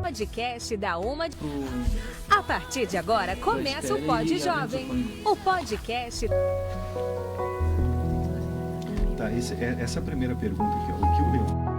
Podcast da Uma. A partir de agora começa o Pod Jovem. O podcast. Tá, essa primeira pergunta aqui, o que o Leão...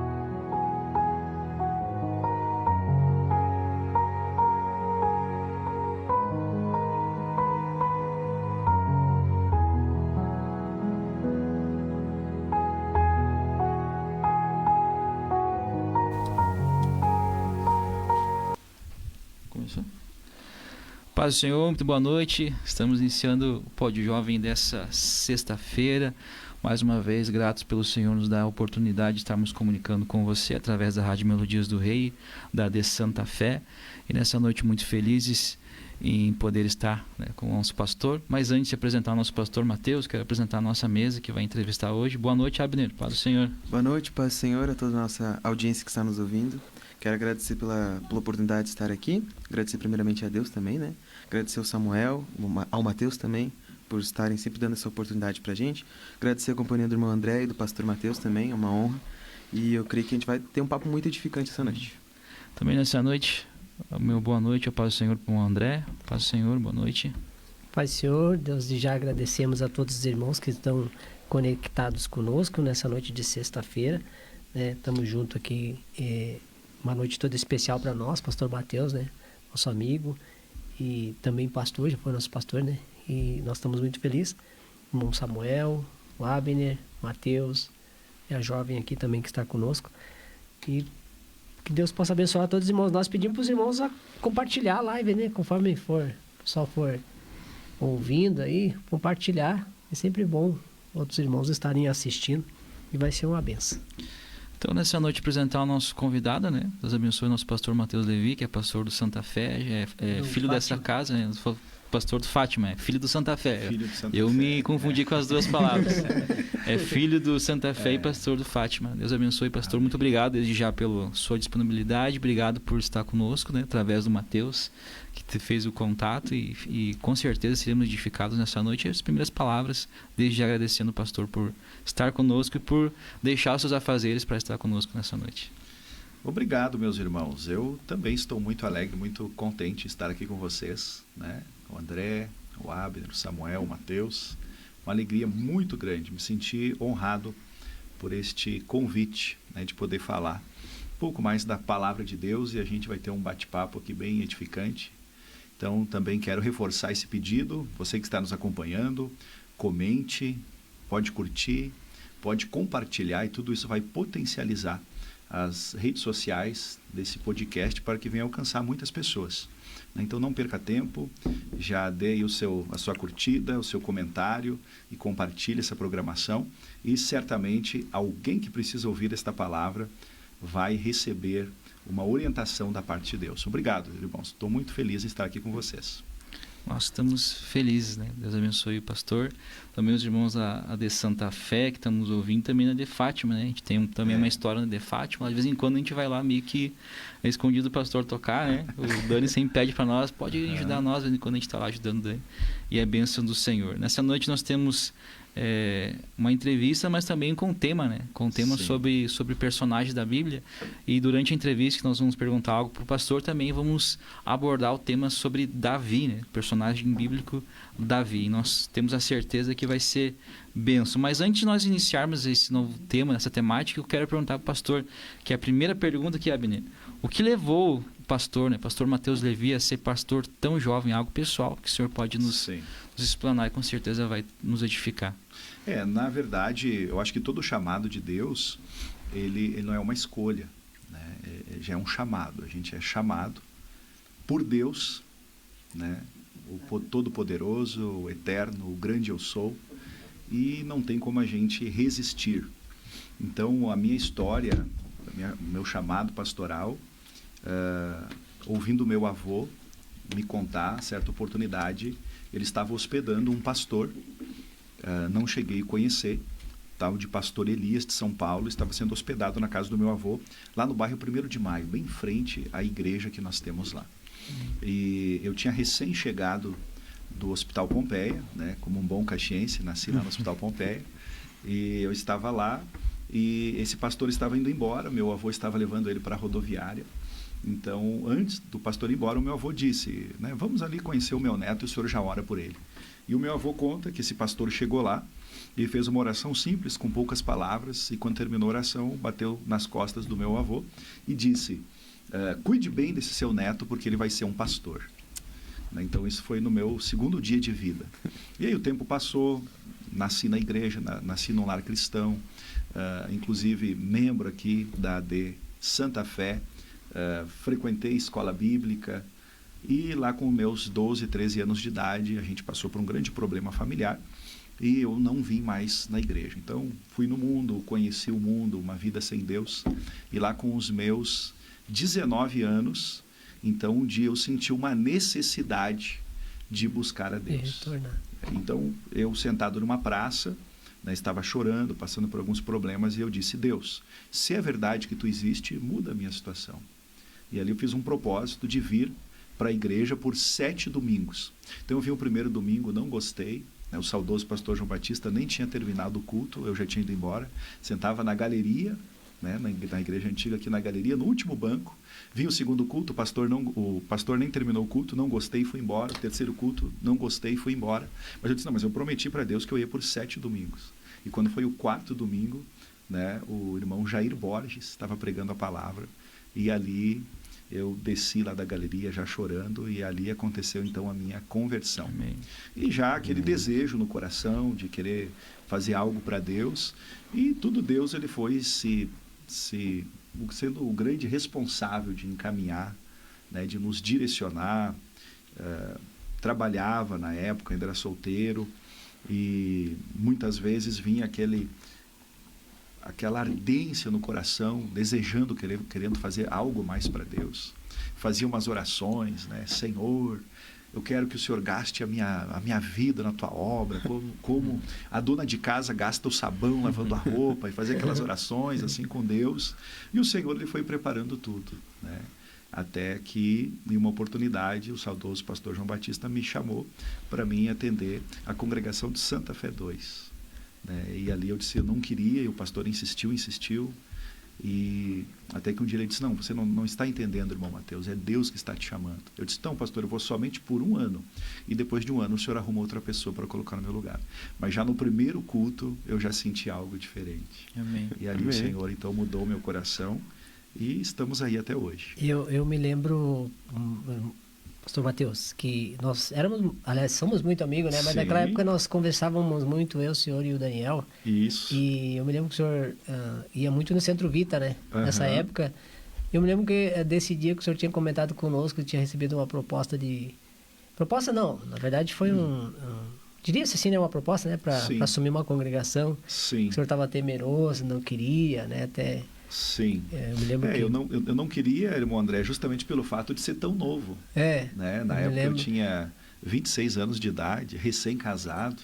Paz do Senhor, muito boa noite. Estamos iniciando o Pod Jovem dessa sexta-feira. Mais uma vez, gratos pelo Senhor nos dar a oportunidade de estarmos comunicando com você através da Rádio Melodias do Rei, da De Santa Fé. E nessa noite muito felizes em poder estar, com o nosso pastor. Mas antes de apresentar o nosso pastor Mateus, quero apresentar a nossa mesa que vai entrevistar hoje. Boa noite, Abner. Paz do Senhor. Boa noite, paz do Senhor, a toda a nossa audiência que está nos ouvindo. Quero agradecer pela oportunidade de estar aqui. Agradecer primeiramente a Deus também, né? Agradecer ao Samuel, ao Mateus também, por estarem sempre dando essa oportunidade pra gente. Agradecer a companhia do irmão André e do pastor Mateus também, é uma honra. E eu creio que a gente vai ter um papo muito edificante essa noite. Também nessa noite, meu boa noite, a paz do Senhor para o André. Paz do Senhor, boa noite. Paz do Senhor, Deus, já agradecemos a todos os irmãos que estão conectados conosco nessa noite de sexta-feira. Estamos juntos aqui, uma noite toda especial para nós, pastor Mateus, né? Nosso amigo e também pastor, já foi nosso pastor, né? E nós estamos muito felizes. O irmão Samuel, o Abner, Mateus e a jovem aqui também que está conosco. E que Deus possa abençoar todos os irmãos. Nós pedimos para os irmãos a compartilhar a live, né? Conforme o pessoal for ouvindo aí, compartilhar. É sempre bom outros irmãos estarem assistindo e vai ser uma benção. Então, nessa noite, apresentar o nosso convidado, né? Deus abençoe o nosso pastor Mateus Levi, que é pastor do Santa Fé, é filho dessa casa, né? Pastor do Fátima, é filho do Santa Fé. Eu me confundi com as duas palavras. É filho do Santa Fé e pastor do Fátima. Deus abençoe, pastor. Muito obrigado desde já pela sua disponibilidade. Obrigado por estar conosco, né? Através do Mateus, que te fez o contato e com certeza seremos edificados nessa noite. E as primeiras palavras, desde já agradecendo o pastor por estar conosco e por deixar os seus afazeres para estar conosco nessa noite. Obrigado, meus irmãos. Eu também estou muito alegre, muito contente de estar aqui com vocês, né? O André, o Abner, o Samuel, o Mateus. Uma alegria muito grande. Me senti honrado por este convite, né, de poder falar um pouco mais da palavra de Deus, e a gente vai ter um bate-papo aqui bem edificante. Então, também quero reforçar esse pedido. Você que está nos acompanhando, comente, pode curtir, pode compartilhar, e tudo isso vai potencializar as redes sociais desse podcast para que venha alcançar muitas pessoas. Então não perca tempo, já dê a sua curtida, o seu comentário e compartilhe essa programação, e certamente alguém que precisa ouvir esta palavra vai receber uma orientação da parte de Deus. Obrigado, irmãos. Estou muito feliz em estar aqui com vocês. Nós estamos felizes, né? Deus abençoe o pastor. Também os irmãos da De Santa Fé, que estão nos ouvindo, também na De Fátima, né? A gente tem também uma história na De Fátima. De vez em quando a gente vai lá meio que escondido o pastor tocar, né? O Dani sempre pede para nós, pode ajudar nós, de vez em quando a gente está lá ajudando o Dani. E é bênção do Senhor. Nessa noite nós temos uma entrevista, mas também com tema, né? Com tema sobre personagens da Bíblia. E durante a entrevista que nós vamos perguntar algo para o pastor, também vamos abordar o tema sobre Davi, né? Personagem bíblico Davi. E nós temos a certeza que vai ser bênção. Mas antes de nós iniciarmos esse novo tema, essa temática, eu quero perguntar para o pastor, que é a primeira pergunta aqui, Abner. O que levou o pastor, né? Pastor Mateus Levi, a ser pastor tão jovem? Algo pessoal que o senhor pode nos explanar e com certeza vai nos edificar. Na verdade, eu acho que todo chamado de Deus, ele não é uma escolha, né? Já é um chamado. A gente é chamado por Deus, né? O Todo-Poderoso, o Eterno, o Grande Eu Sou, e não tem como a gente resistir. Então, a minha história, o meu chamado pastoral, ouvindo meu avô me contar, certa oportunidade, ele estava hospedando um pastor, não cheguei a conhecer, tal de pastor Elias de São Paulo, estava sendo hospedado na casa do meu avô, lá no bairro 1º de Maio, bem em frente à igreja que nós temos lá. E eu tinha recém-chegado do Hospital Pompeia, né, como um bom caxiense, nasci lá no Hospital Pompeia, e eu estava lá, e esse pastor estava indo embora, meu avô estava levando ele para a rodoviária, Então, antes do pastor ir embora, o meu avô disse, né, vamos ali conhecer o meu neto e o senhor já ora por ele. E o meu avô conta que esse pastor chegou lá e fez uma oração simples, com poucas palavras, e quando terminou a oração, bateu nas costas do meu avô e disse, cuide bem desse seu neto, porque ele vai ser um pastor. Então, isso foi no meu segundo dia de vida. E aí o tempo passou, nasci na igreja, nasci num lar cristão, inclusive membro aqui da AD Santa Fé, frequentei escola bíblica, e lá com meus 12, 13 anos de idade, a gente passou por um grande problema familiar e eu não vim mais na igreja. Então, fui no mundo, conheci o mundo, uma vida sem Deus, e lá com os meus 19 anos, então um dia eu senti uma necessidade de buscar a Deus. Então, eu sentado numa praça, né, estava chorando, passando por alguns problemas, e eu disse, Deus, se é verdade que tu existe, muda a minha situação. E ali eu fiz um propósito de vir para a igreja por 7 domingos. Então eu vim o primeiro domingo, não gostei, né, o saudoso pastor João Batista nem tinha terminado o culto, eu já tinha ido embora, sentava na galeria, né, na igreja antiga aqui na galeria, no último banco. Vim o segundo culto, o pastor nem terminou o culto, não gostei e fui embora. O terceiro culto, não gostei e fui embora. Mas eu disse, não, mas eu prometi para Deus que eu ia por 7 domingos. E quando foi o 4º domingo, né, o irmão Jair Borges estava pregando a palavra, e ali eu desci lá da galeria já chorando, e ali aconteceu então a minha conversão. Amém. E já aquele desejo no coração de querer fazer algo para Deus, e tudo Deus ele foi sendo o grande responsável de encaminhar, né, de nos direcionar. Trabalhava na época, ainda era solteiro, e muitas vezes vinha aquela ardência no coração, desejando, querendo fazer algo mais para Deus. Fazia umas orações, né? Senhor, eu quero que o Senhor gaste a minha vida na tua obra, como a dona de casa gasta o sabão lavando a roupa, e fazia aquelas orações assim com Deus. E o Senhor ele foi preparando tudo, né? Até que, em uma oportunidade, o saudoso pastor João Batista me chamou para mim atender a congregação de Santa Fé 2. Né? E ali eu disse, eu não queria, e o pastor insistiu, e até que um dia ele disse, não, você não está entendendo, irmão Mateus, é Deus que está te chamando. Eu disse, então, pastor, eu vou somente por 1 ano, e depois de 1 ano o senhor arruma outra pessoa para colocar no meu lugar. Mas já no primeiro culto eu já senti algo diferente. Amém. E ali o Senhor então mudou meu coração, e estamos aí até hoje. Eu me lembro, pastor Mateus, que nós somos muito amigos, né? Mas Sim. naquela época nós conversávamos muito, eu, o senhor e o Daniel. Isso. E eu me lembro que o senhor ia muito no Centro Vita, né? Nessa Aham. época. Eu me lembro que desse dia que o senhor tinha comentado conosco que tinha recebido uma proposta de... Proposta não, na verdade foi diria-se assim, né? Uma proposta, né? Para Sim. assumir uma congregação. Sim. O senhor estava temeroso, não queria, né? Até... Sim. eu me lembro que... eu não queria, irmão André, justamente pelo fato de ser tão novo. Né? Na época eu tinha 26 anos de idade, recém-casado,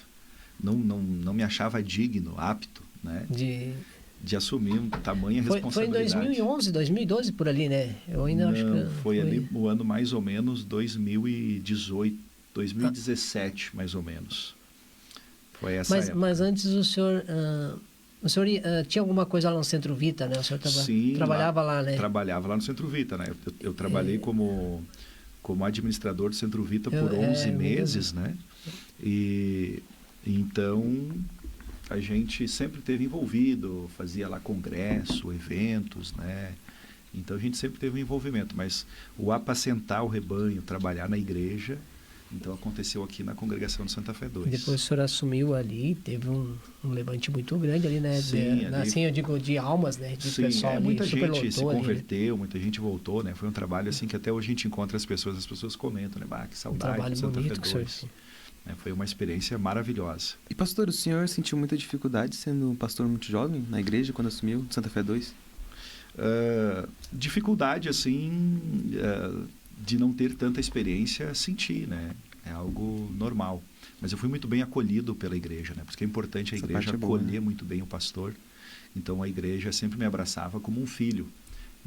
não me achava digno, apto, né? De assumir tamanha responsabilidade. Foi em 2011, 2012 por ali, né? Eu ainda acho que... Foi ali o ano mais ou menos 2018, 2017 mais ou menos. Foi essa época. Mas antes o senhor tinha alguma coisa lá no Centro Vita, né? O senhor trabalhava lá, né? Trabalhava lá no Centro Vita, né? Eu trabalhei como administrador do Centro Vita por 11 meses, né? E então a gente sempre esteve envolvido, fazia lá congresso, eventos, né? Então a gente sempre teve um envolvimento, mas o apacentar o rebanho, trabalhar na igreja, então aconteceu aqui na congregação de Santa Fé 2. E depois o senhor assumiu ali, teve um levante muito grande ali, né? Sim, ali... assim eu digo de almas, né? De sim, pessoal ali, muita gente se converteu, ali, né? muita gente voltou, né? Foi um trabalho assim que até hoje a gente encontra as pessoas comentam, né? Bah, que saudade trabalho de Santa Fé bonito 2. Foi uma experiência maravilhosa. E pastor, o senhor sentiu muita dificuldade sendo um pastor muito jovem na igreja quando assumiu Santa Fé 2? Dificuldade assim de não ter tanta experiência, senti, né? É algo normal. Mas eu fui muito bem acolhido pela igreja, né? Porque é importante a igreja acolher muito bem o pastor. Então a igreja sempre me abraçava como um filho,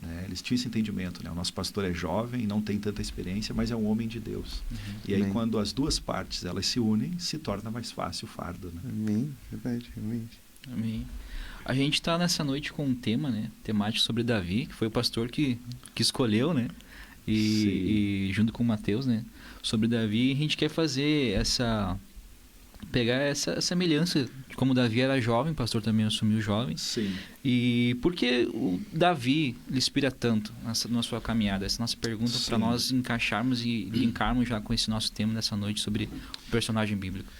né? Eles tinham esse entendimento, né? O nosso pastor é jovem, não tem tanta experiência, mas é um homem de Deus. E aí quando as duas partes elas se unem, se torna mais fácil o fardo, né? Amém, verdade, realmente. Amém. A gente está nessa noite com um tema, né? Temático sobre Davi, que foi o pastor que escolheu, né? e junto com o Mateus, né, sobre Davi. A gente quer fazer pegar essa semelhança de como Davi era jovem, o pastor também assumiu jovem. Sim. E por que o Davi lhe inspira tanto na sua caminhada? Essa é a nossa pergunta para nós encaixarmos e linkarmos já com esse nosso tema dessa noite sobre o personagem bíblico.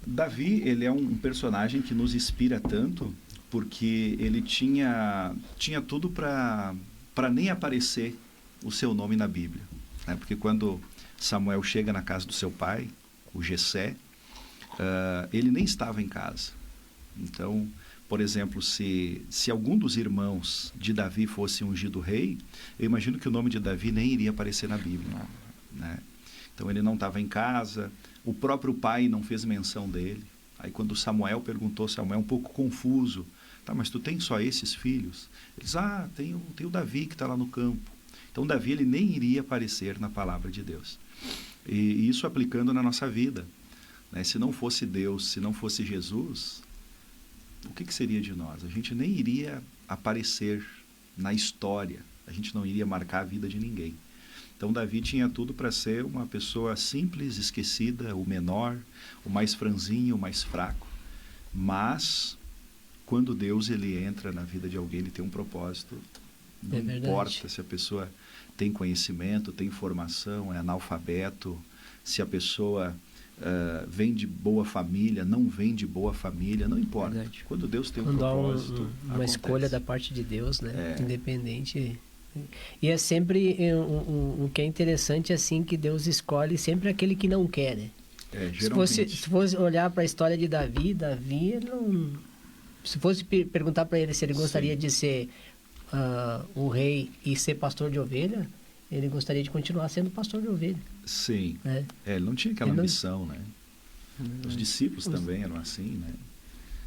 Davi, ele é um personagem que nos inspira tanto porque ele tinha tudo para nem aparecer o seu nome na Bíblia, né? Porque quando Samuel chega na casa do seu pai, o Jessé, ele nem estava em casa. Então, por exemplo, se algum dos irmãos de Davi fosse ungido rei, eu imagino que o nome de Davi nem iria aparecer na Bíblia, né? Então ele não estava em casa, o próprio pai não fez menção dele. Aí quando Samuel perguntou, Samuel um pouco confuso, tá, mas tu tem só esses filhos? Ele diz, tem o Davi que está lá no campo. Então Davi ele nem iria aparecer na palavra de Deus. E isso aplicando na nossa vida, né? Se não fosse Deus, se não fosse Jesus, o que seria de nós? A gente nem iria aparecer na história, a gente não iria marcar a vida de ninguém. Então Davi tinha tudo para ser uma pessoa simples, esquecida, o menor, o mais franzinho, o mais fraco. Mas quando Deus ele entra na vida de alguém, ele tem um propósito. Não importa se a pessoa tem conhecimento, tem formação, é analfabeto, se a pessoa vem de boa família, não vem de boa família, não importa. Verdade. Quando Deus tem um Quando propósito, uma acontece. escolha da parte de Deus, né? Independente. E é sempre o que é interessante assim, que Deus escolhe sempre aquele que não quer, né? Se fosse olhar para a história de Davi, ele não... Se fosse perguntar para ele se ele gostaria de ser o rei e ser pastor de ovelha, ele gostaria de continuar sendo pastor de ovelha. Sim. Ele não tinha aquela ambição, né? Os discípulos também eram assim, né?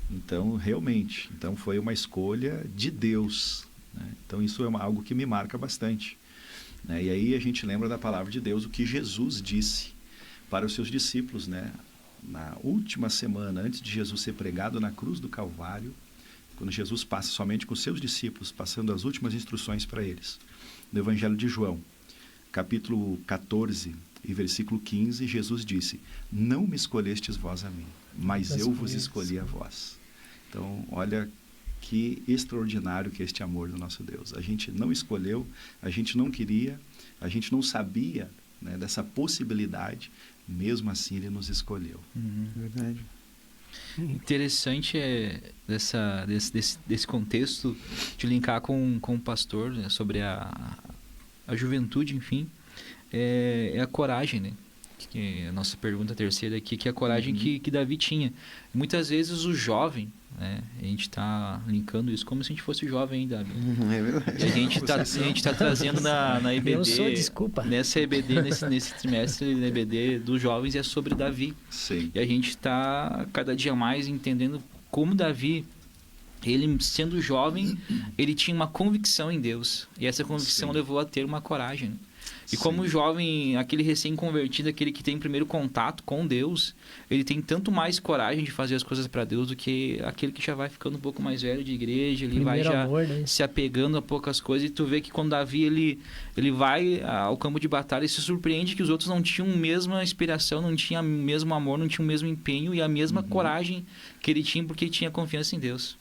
Então, realmente, foi uma escolha de Deus, né? Então, isso é algo que me marca bastante, né? E aí a gente lembra da palavra de Deus, o que Jesus disse para os seus discípulos, né? Na última semana, antes de Jesus ser pregado na cruz do Calvário, quando Jesus passa somente com os seus discípulos, passando as últimas instruções para eles. No Evangelho de João, capítulo 14 e versículo 15, Jesus disse, não me escolhestes vós a mim, mas eu vos escolhi a vós. Então, olha que extraordinário que é este amor do nosso Deus. A gente não escolheu, a gente não queria, a gente não sabia, né, dessa possibilidade, mesmo assim ele nos escolheu. Verdade. Interessante desse contexto de linkar com o pastor, né, sobre a juventude, enfim, é a coragem, né? Que a nossa pergunta terceira aqui, que é a coragem que Davi tinha. Muitas vezes o jovem, né, a gente está linkando isso como se a gente fosse jovem ainda. É verdade. E a gente tá trazendo na EBD. Eu sou, desculpa. Nessa EBD, nesse trimestre da EBD dos jovens, é sobre Davi. Sim. E a gente está cada dia mais entendendo como Davi, ele sendo jovem, ele tinha uma convicção em Deus. E essa convicção levou a ter uma coragem. E como jovem, aquele recém-convertido, aquele que tem primeiro contato com Deus, ele tem tanto mais coragem de fazer as coisas para Deus do que aquele que já vai ficando um pouco mais velho de igreja, ele vai já se apegando a poucas coisas. E tu vê que quando Davi ele vai ao campo de batalha e se surpreende que os outros não tinham a mesma inspiração, não tinham o mesmo amor, não tinham o mesmo empenho e a mesma coragem que ele tinha, porque ele tinha confiança em Deus.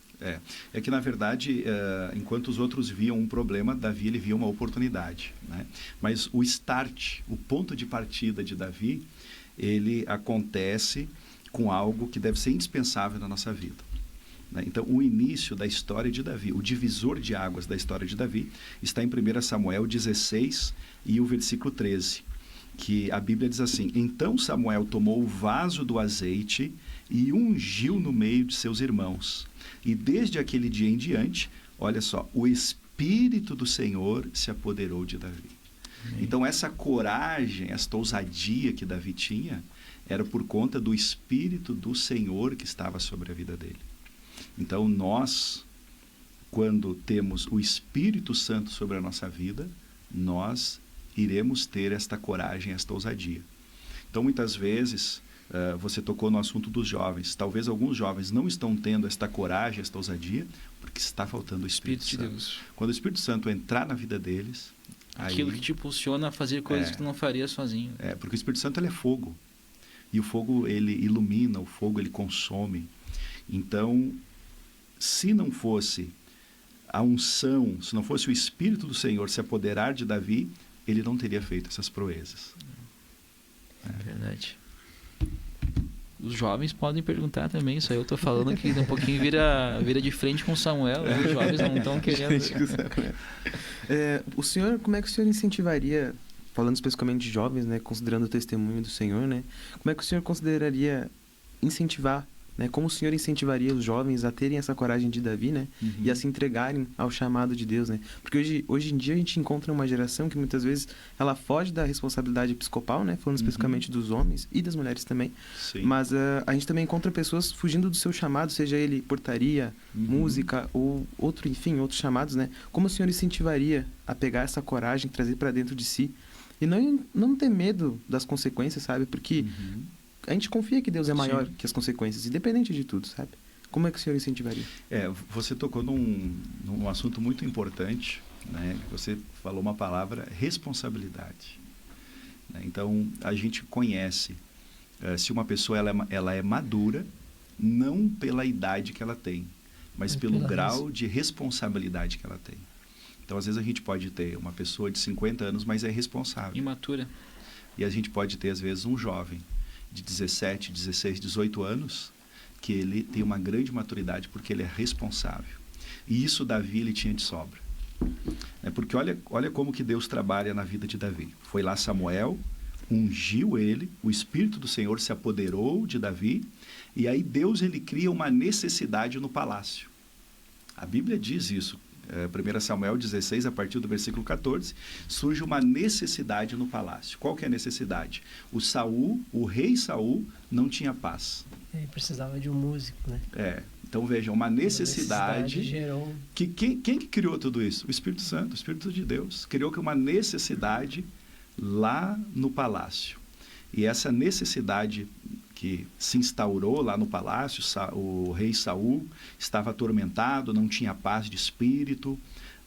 É que, na verdade, enquanto os outros viam um problema, Davi ele via uma oportunidade, né? Mas o start, o ponto de partida de Davi, ele acontece com algo que deve ser indispensável na nossa vida, né? Então, o início da história de Davi, o divisor de águas da história de Davi, está em 1 Samuel 16 e o versículo 13, que a Bíblia diz assim, então Samuel tomou o vaso do azeite e ungiu no meio de seus irmãos. E desde aquele dia em diante, olha só, o Espírito do Senhor se apoderou de Davi. Então essa coragem, essa ousadia que Davi tinha, era por conta do Espírito do Senhor que estava sobre a vida dele. Então nós, quando temos o Espírito Santo sobre a nossa vida, nós iremos ter esta coragem, esta ousadia. Então muitas vezes... você tocou no assunto dos jovens. Talvez alguns jovens não estão tendo esta coragem, esta ousadia, porque está faltando o Espírito Santo. De Deus. Quando o Espírito Santo entrar na vida deles, Aquilo que te impulsiona a fazer coisas que tu não faria sozinho. Porque o Espírito Santo ele é fogo. E o fogo ele ilumina, o fogo ele consome. Então, se não fosse a unção, se não fosse o Espírito do Senhor se apoderar de Davi, ele não teria feito essas proezas. Verdade. Os jovens podem perguntar também, isso aí eu tô falando que um pouquinho vira de frente com Samuel, né? Os jovens não estão querendo. O senhor, como é que o senhor incentivaria, falando especificamente de jovens, né, considerando o testemunho do Senhor, né, como é que o senhor consideraria incentivar, né, como o senhor incentivaria os jovens a terem essa coragem de Davi, né, e a se entregarem ao chamado de Deus, né? Porque hoje em dia a gente encontra uma geração que muitas vezes ela foge da responsabilidade episcopal, né, falando especificamente dos homens e das mulheres também. Sim. Mas a gente também encontra pessoas fugindo do seu chamado, seja ele portaria, música ou outros chamados, né? Como o senhor incentivaria a pegar essa coragem, trazer para dentro de si e não ter medo das consequências, sabe? Porque a gente confia que Deus é maior que as consequências, independente de tudo, sabe? Como é que o senhor incentivaria? Você tocou num assunto muito importante, né? Você falou uma palavra, responsabilidade. Né? Então, a gente conhece se uma pessoa ela é madura, não pela idade que ela tem, mas pelo grau de responsabilidade que ela tem. Então, às vezes, a gente pode ter uma pessoa de 50 anos, mas é responsável. Imatura. E a gente pode ter, às vezes, um jovem de 17, 16, 18 anos, que ele tem uma grande maturidade porque ele é responsável. E isso Davi ele tinha de sobra. Porque olha como que Deus trabalha na vida de Davi. Foi lá Samuel, ungiu ele, o Espírito do Senhor se apoderou de Davi, e aí Deus ele cria uma necessidade no palácio. A Bíblia diz isso. 1 Samuel 16, a partir do versículo 14, surge uma necessidade no palácio. Qual que é a necessidade? O rei Saul, não tinha paz. Ele precisava de um músico, né? Então veja, uma necessidade gerou... quem que criou tudo isso? O Espírito Santo, o Espírito de Deus. Criou uma necessidade lá no palácio. E essa necessidade que se instaurou lá no palácio, o rei Saul estava atormentado, não tinha paz de espírito,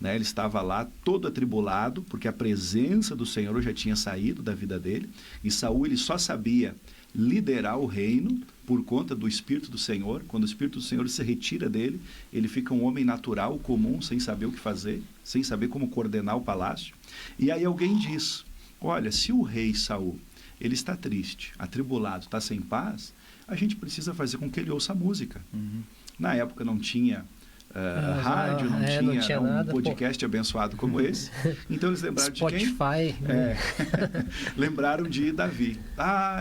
né? Ele estava lá todo atribulado, porque a presença do Senhor já tinha saído da vida dele, e Saul ele só sabia liderar o reino por conta do Espírito do Senhor. Quando o Espírito do Senhor se retira dele, ele fica um homem natural, comum, sem saber o que fazer, sem saber como coordenar o palácio. E aí alguém diz, olha, se o rei Saul ele está triste, atribulado, está sem paz, a gente precisa fazer com que ele ouça música. Na época não tinha rádio, não tinha nada, podcast abençoado como esse. Então eles lembraram Spotify, de quem? Lembraram de Davi.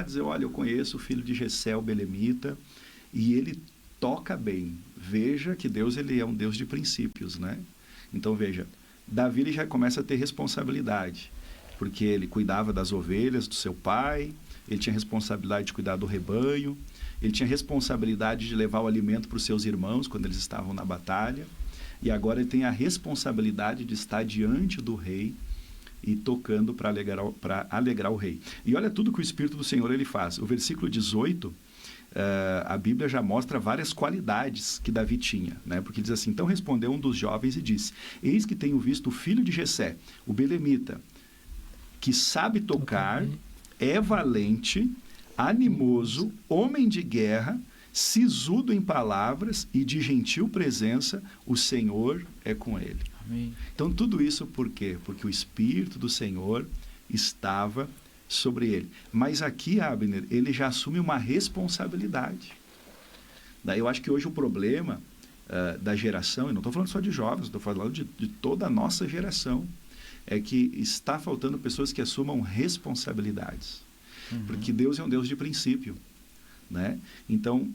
Dizer, olha, eu conheço o filho de Jessé, o belemita, e ele toca bem. Veja que Deus ele é um Deus de princípios, né? Então veja, Davi ele já começa a ter responsabilidade, porque ele cuidava das ovelhas do seu pai, ele tinha responsabilidade de cuidar do rebanho, ele tinha responsabilidade de levar o alimento para os seus irmãos quando eles estavam na batalha, e agora ele tem a responsabilidade de estar diante do rei e tocando para alegrar o rei. E olha tudo que o Espírito do Senhor ele faz. O versículo 18, a Bíblia já mostra várias qualidades que Davi tinha, né? Porque diz assim, então respondeu um dos jovens e disse, eis que tenho visto o filho de Jessé, o belemita, que sabe tocar, é valente, animoso, homem de guerra, sisudo em palavras e de gentil presença, o Senhor é com ele. Amém. Então tudo isso por quê? Porque o Espírito do Senhor estava sobre ele. Mas aqui, Abner, ele já assume uma responsabilidade. Daí eu acho que hoje o problema da geração, e não estou falando só de jovens, estou falando de toda a nossa geração, é que está faltando pessoas que assumam responsabilidades. Porque Deus é um Deus de princípio, né? Então,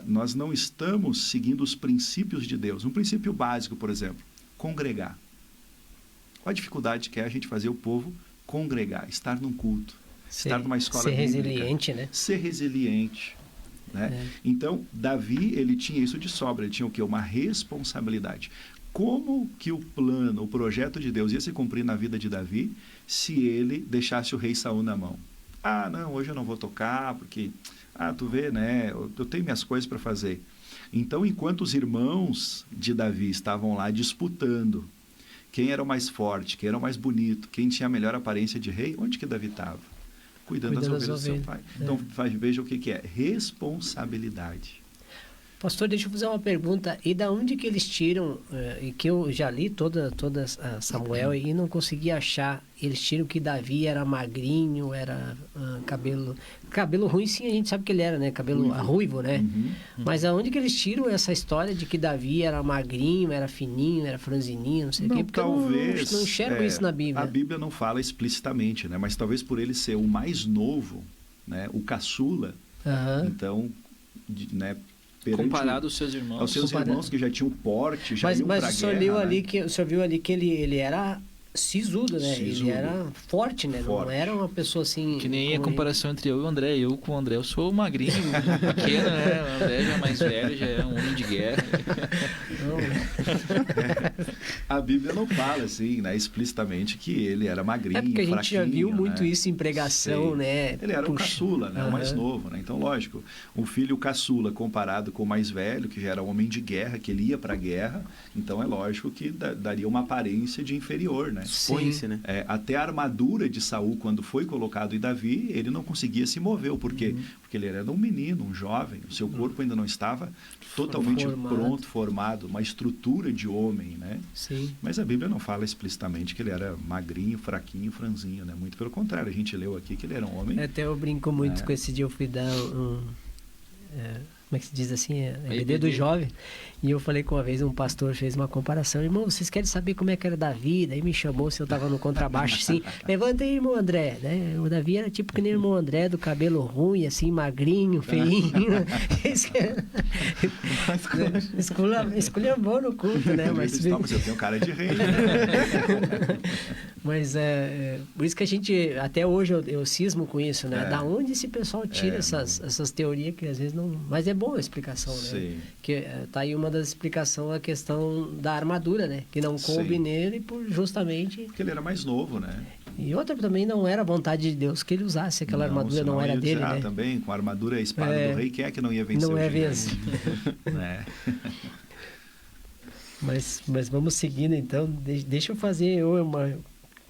nós não estamos seguindo os princípios de Deus. Um princípio básico, por exemplo, congregar. Qual a dificuldade que é a gente fazer o povo congregar, estar num culto, estar numa escola ser bíblica, resiliente, né? Ser resiliente, né? Então, Davi, ele tinha isso de sobra, ele tinha o quê? Uma responsabilidade. Como que o plano, o projeto de Deus ia se cumprir na vida de Davi se ele deixasse o rei Saul na mão? Não, hoje eu não vou tocar, porque, tu vê, né, eu tenho minhas coisas para fazer. Então, enquanto os irmãos de Davi estavam lá disputando Quem era o mais forte, quem era o mais bonito, quem tinha a melhor aparência de rei, onde que Davi estava? Cuidando das ovelhas do seu pai. Então, veja o que é responsabilidade. Pastor, deixa eu fazer uma pergunta. E da onde que eles tiram, e que eu já li toda Samuel e não consegui achar, eles tiram que Davi era magrinho, era cabelo ruim, sim, a gente sabe que ele era, né? Cabelo ruivo, né? Mas aonde que eles tiram essa história de que Davi era magrinho, era fininho, era franzininho, não sei o quê? Porque talvez, eu não enxergo isso na Bíblia. A Bíblia não fala explicitamente, né? Mas talvez por ele ser o mais novo, né? O caçula, então, né? Comparado aos seus irmãos. Aos seus irmãos que já tinham porte, já iam pra guerra. Mas o senhor viu ali que ele era sisudo, né? Ele era forte, né? Forte. Não era uma pessoa assim... Que nem a comparação entre eu e o André. Eu com o André, eu sou magrinho, pequeno, né? O André já é mais velho, já é um homem de guerra. A Bíblia não fala assim, né, explicitamente que ele era magrinho, porque a gente já viu muito isso em pregação, né? Ele era um caçula, né? O mais novo, né? Então, lógico, um filho caçula comparado com o mais velho, que já era homem de guerra, que ele ia para a guerra, então é lógico que daria uma aparência de inferior, né? Expõe-se, né? Até a armadura de Saul, quando foi colocado em Davi, ele não conseguia se mover. Por quê? Porque ele era um menino, um jovem, o seu corpo ainda não estava totalmente formado, uma estrutura de homem, né? Sim. Mas a Bíblia não fala explicitamente que ele era magrinho, fraquinho, franzinho, né? Muito pelo contrário, a gente leu aqui que ele era um homem... Até eu brinco muito com esse dia, eu fui dar como é que se diz assim? EBD do jovem. E eu falei que uma vez um pastor fez uma comparação. Irmão, vocês querem saber como é que era Davi? Daí me chamou, se eu tava no contrabaixo, assim. Levanta aí, irmão André. Né? O Davi era tipo que nem o irmão André, do cabelo ruim, assim, magrinho, feinho. Esculhambou no culto, né? Mas eu tenho cara de rei. Mas por isso que a gente, até hoje eu cismo com isso, né? Da onde esse pessoal tira essas teorias que às vezes não... Mas é boa a explicação, né? Sim. Que tá aí uma das explicações, a questão da armadura, né? Que não coube nele justamente... Porque ele era mais novo, né? E outra também não era vontade de Deus que ele usasse aquela armadura, não era dele, né? Também, com a armadura e a espada do rei, quem é que não ia vencer? Não é vencer. Né? Mas vamos seguindo, então. Deixa eu fazer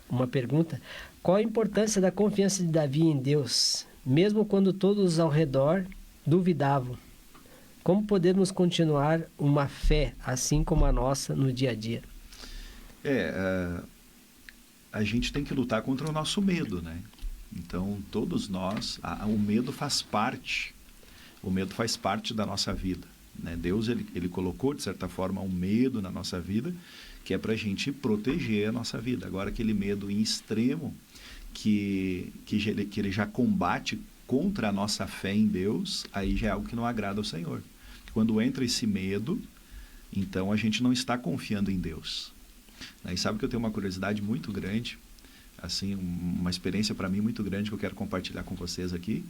uma pergunta. Qual a importância da confiança de Davi em Deus, mesmo quando todos ao redor duvidavam? Como podemos continuar uma fé assim como a nossa no dia a dia? A gente tem que lutar contra o nosso medo, né? Então, todos nós, o medo faz parte da nossa vida, né? Deus, ele colocou, de certa forma, um medo na nossa vida, que é para a gente proteger a nossa vida. Agora, aquele medo em extremo, que ele já combate contra a nossa fé em Deus, aí já é algo que não agrada ao Senhor. Quando entra esse medo, então a gente não está confiando em Deus. E sabe que eu tenho uma curiosidade muito grande, assim, uma experiência para mim muito grande que eu quero compartilhar com vocês aqui,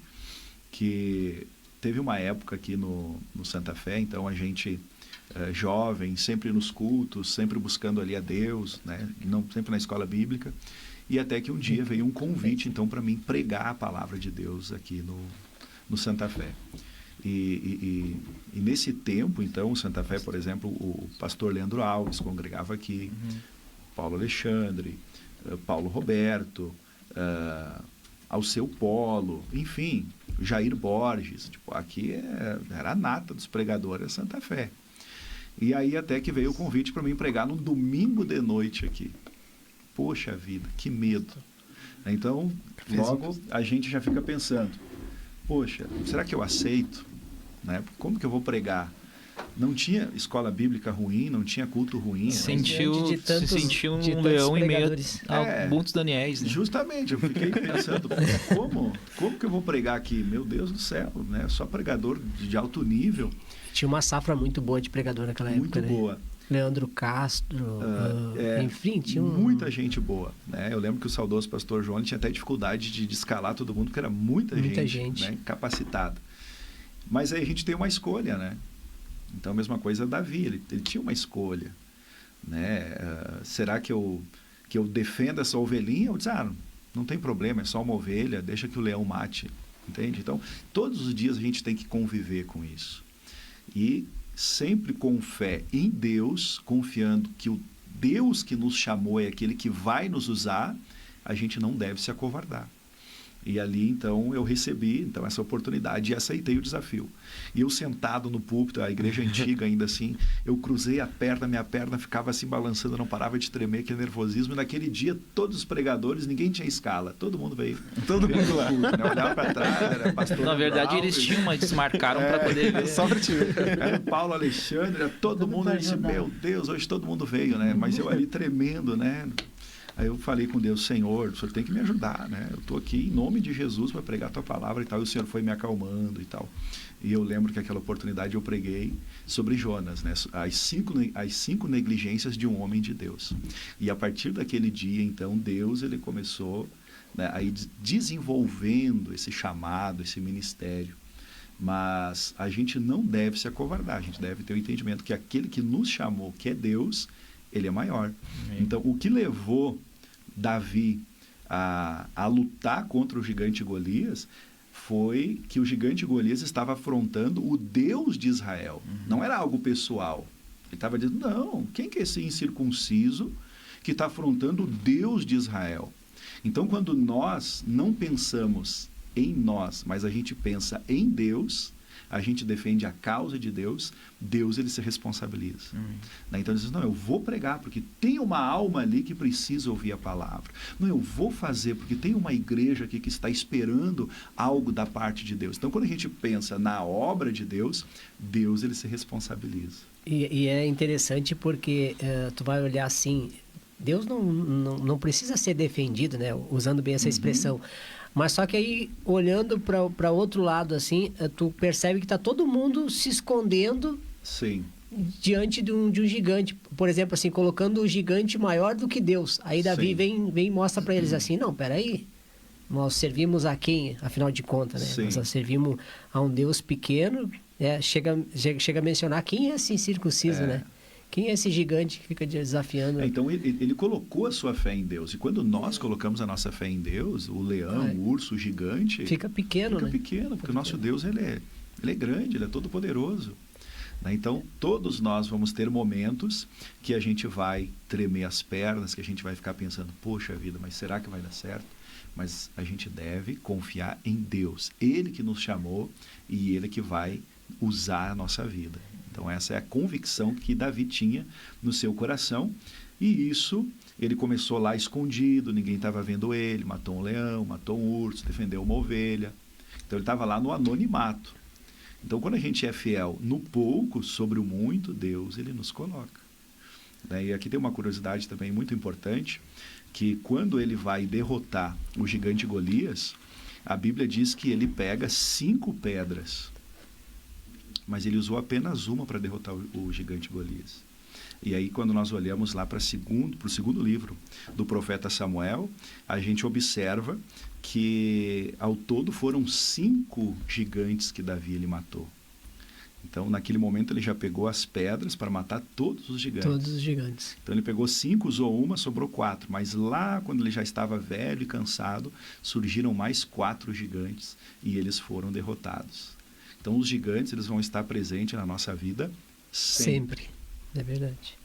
que teve uma época aqui no Santa Fé, então a gente, jovem, sempre nos cultos, sempre buscando ali a Deus, né? Não, sempre na escola bíblica, e até que um dia veio um convite, então, para mim pregar a palavra de Deus aqui no Santa Fé. E nesse tempo, então, o Santa Fé, por exemplo, o pastor Leandro Alves congregava aqui, Paulo Alexandre, Paulo Roberto, Alceu Polo, enfim, Jair Borges, tipo, aqui era a nata dos pregadores Santa Fé. E aí até que veio o convite para mim pregar num domingo de noite aqui. Poxa vida, que medo. Então, logo a gente já fica pensando, poxa, será que eu aceito? Né? Como que eu vou pregar? Não tinha escola bíblica ruim, não tinha culto ruim. Se sentiu um leão em meio a muitos Daniéis. Né? Justamente, eu fiquei pensando, como que eu vou pregar aqui? Meu Deus do céu, né? Só pregador de alto nível. Tinha uma safra muito boa de pregador naquela época, muito boa. Né? Leandro Castro, enfim, tinha muita gente boa, né? Eu lembro que o saudoso pastor João tinha até dificuldade de escalar todo mundo, porque era muita gente. Né? Capacitada. Mas aí a gente tem uma escolha, né? Então a mesma coisa Davi, ele tinha uma escolha, né? Será que eu defendo essa ovelhinha? Eu disse, não tem problema, é só uma ovelha, deixa que o leão mate, entende? Então todos os dias a gente tem que conviver com isso. E sempre com fé em Deus, confiando que o Deus que nos chamou é aquele que vai nos usar, a gente não deve se acovardar. E ali, então, eu recebi essa oportunidade e aceitei o desafio. E eu sentado no púlpito, a igreja antiga ainda assim, eu cruzei a perna, minha perna ficava assim balançando, não parava de tremer, aquele nervosismo. E naquele dia, todos os pregadores, ninguém tinha escala, todo mundo veio. Todo mundo lá. Né? Olhava para trás, era pastor. Na verdade, Alves, eles tinham, mas desmarcaram para poder ver. Só para te ver. Era Paulo Alexandre, era todo mundo. Eu disse, meu Deus, hoje todo mundo veio, né? Mas eu ali tremendo, né? Aí eu falei com Deus, Senhor, o Senhor tem que me ajudar, né? Eu estou aqui em nome de Jesus para pregar a tua palavra e tal. E o Senhor foi me acalmando e tal. E eu lembro que aquela oportunidade eu preguei sobre Jonas, né? As cinco negligências de um homem de Deus. E a partir daquele dia, então, Deus ele começou, né, aí desenvolvendo esse chamado, esse ministério. Mas a gente não deve se acovardar, a gente deve ter o entendimento que aquele que nos chamou, que é Deus, ele é maior. Amém. Então, o que levou Davi a lutar contra o gigante Golias foi que o gigante Golias estava afrontando o Deus de Israel. Não era algo pessoal. Ele estava dizendo, não, quem que é esse incircunciso que está afrontando o Deus de Israel? Então, quando nós não pensamos em nós, mas a gente pensa em Deus, a gente defende a causa de Deus, Deus ele se responsabiliza. Então ele diz, não, eu vou pregar porque tem uma alma ali que precisa ouvir a palavra. Não, eu vou fazer porque tem uma igreja aqui que está esperando algo da parte de Deus. Então quando a gente pensa na obra de Deus, Deus ele se responsabiliza. E é interessante porque tu vai olhar assim, Deus não precisa ser defendido, né? Usando bem essa expressão. Mas só que aí, olhando para outro lado, assim, tu percebe que está todo mundo se escondendo. Sim. Diante de um gigante. Por exemplo, assim, colocando o gigante maior do que Deus. Aí Davi vem e mostra para eles assim, não, peraí, nós servimos a quem, afinal de contas, né? Sim. Nós servimos a um Deus pequeno, chega a mencionar quem é esse circunciso, né? Quem é esse gigante que fica desafiando? Então, ele colocou a sua fé em Deus. E quando nós colocamos a nossa fé em Deus, o leão, o urso, o gigante... Fica pequeno, Fica pequeno, porque o nosso Deus, ele é grande, ele é todo poderoso. Então, todos nós vamos ter momentos que a gente vai tremer as pernas, que a gente vai ficar pensando, poxa vida, mas será que vai dar certo? Mas a gente deve confiar em Deus. Ele que nos chamou e ele que vai usar a nossa vida. Então, essa é a convicção que Davi tinha no seu coração. E isso, ele começou lá escondido, ninguém estava vendo ele, matou um leão, matou um urso, defendeu uma ovelha. Então, ele estava lá no anonimato. Então, quando a gente é fiel no pouco, sobre o muito, Deus, ele nos coloca. E aqui tem uma curiosidade também muito importante, que quando ele vai derrotar o gigante Golias, a Bíblia diz que ele pega 5 pedras. Mas ele usou apenas uma para derrotar o gigante Golias. E aí, quando nós olhamos lá para o segundo livro do profeta Samuel, a gente observa que, ao todo, foram 5 gigantes que Davi ele matou. Então, naquele momento, ele já pegou as pedras para matar todos os gigantes. Todos os gigantes. Então, ele pegou 5, usou uma, sobrou 4. Mas lá, quando ele já estava velho e cansado, surgiram mais 4 gigantes e eles foram derrotados. Então, os gigantes, eles vão estar presentes na nossa vida sempre. É verdade.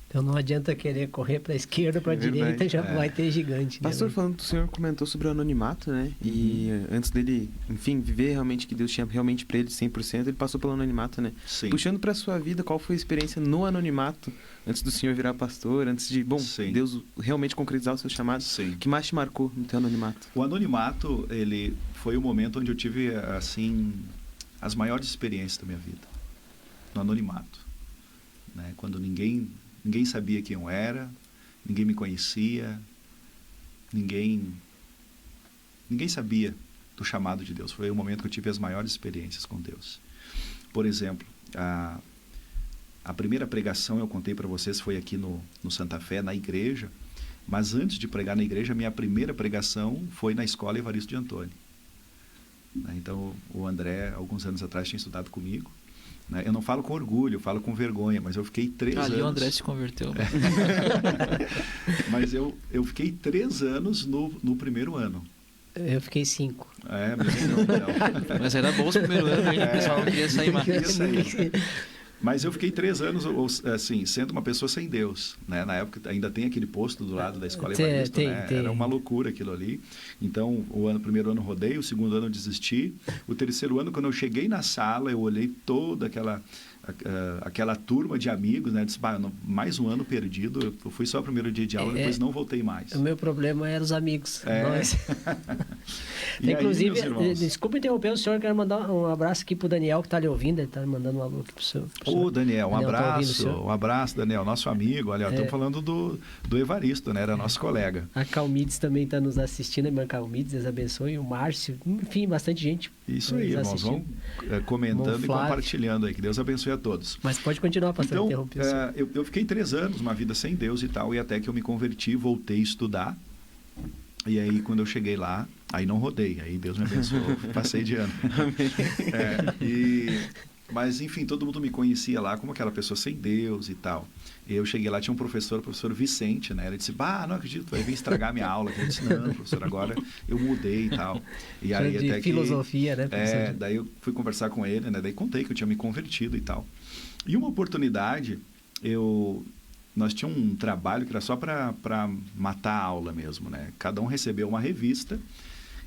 Então, não adianta querer correr para a esquerda ou para a direita, já vai ter gigante. Pastor, falando, o senhor comentou sobre o anonimato, né? E antes dele, enfim, viver realmente que Deus tinha realmente para ele 100%, ele passou pelo anonimato, né? Sim. Puxando para a sua vida, qual foi a experiência no anonimato, antes do senhor virar pastor, antes de, Deus realmente concretizar o seu chamado? Sim. O que mais te marcou no teu anonimato? O anonimato, ele foi o momento onde eu tive, assim, as maiores experiências da minha vida, no anonimato, né? Quando ninguém sabia quem eu era, ninguém me conhecia, ninguém sabia do chamado de Deus. Foi o momento que eu tive as maiores experiências com Deus. Por exemplo, a primeira pregação eu contei para vocês foi aqui no Santa Fé, na igreja, mas antes de pregar na igreja, minha primeira pregação foi na escola Evaristo de Antônio. Então, o André, alguns anos atrás, tinha estudado comigo. Eu não falo com orgulho, eu falo com vergonha, mas eu fiquei 3 anos... Ali o André se converteu. Mas eu fiquei 3 anos no primeiro ano. Eu fiquei 5. Então. Mas era bom os primeiros anos, o pessoal não queria sair mais. Queria sair. Mas eu fiquei 3 anos, assim, sendo uma pessoa sem Deus, né? Na época ainda tem aquele posto do lado da escola Evaristo, né? Tem. Era uma loucura aquilo ali. Então, o primeiro ano rodei, o segundo ano eu desisti. O terceiro ano, quando eu cheguei na sala, eu olhei toda aquela turma de amigos, né? Eu disse, mais um ano perdido. Eu fui só o primeiro dia de aula, depois não voltei mais. O meu problema era os amigos. Nós. E Inclusive, aí, meus irmãos? desculpa interromper o senhor, quero mandar um abraço aqui pro Daniel, que está lhe ouvindo, ele está mandando um alô aqui pro senhor. Ô, Daniel, um Daniel, tá ouvindo o abraço, senhor? um abraço, Daniel, nosso amigo. Olha, estamos falando do Evaristo, né? Era nosso colega. A Calmides também está nos assistindo, a irmã Calmides, Deus abençoe, o Márcio, enfim, bastante gente. Isso aí, irmãos, vão comentando e compartilhando aí, que Deus abençoe a todos. Mas pode continuar, pastor, Então, interromper o senhor. eu fiquei 3 anos, uma vida sem Deus e tal, e até que eu me converti, voltei a estudar. E aí, quando eu cheguei lá, aí não rodei, aí Deus me abençoou, passei de ano. Mas, enfim, todo mundo me conhecia lá como aquela pessoa sem Deus e tal. E eu cheguei lá, tinha um professor, o professor Vicente, né? Ele disse, não acredito, vai vir estragar minha aula. Eu disse, não, professor, agora eu mudei e tal. E aí, de até filosofia, né, professor? daí eu fui conversar com ele, né? Daí contei que eu tinha me convertido e tal. E uma oportunidade, nós tínhamos um trabalho que era só para matar a aula mesmo, né? Cada um recebeu uma revista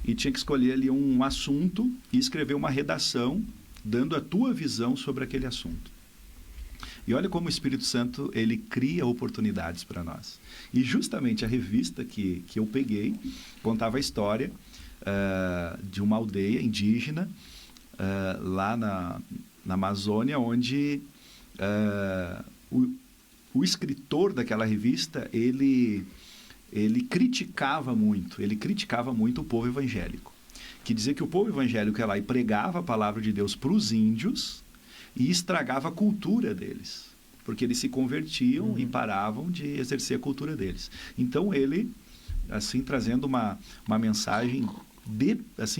e tinha que escolher ali um assunto e escrever uma redação dando a tua visão sobre aquele assunto. E olha como o Espírito Santo, ele cria oportunidades para nós. E justamente a revista que eu peguei contava a história de uma aldeia indígena lá na Amazônia, onde o escritor daquela revista, ele criticava muito o povo evangélico, que dizia que o povo evangélico ia lá e pregava a palavra de Deus para os índios e estragava a cultura deles, porque eles se convertiam e paravam de exercer a cultura deles. Então ele, assim, trazendo uma mensagem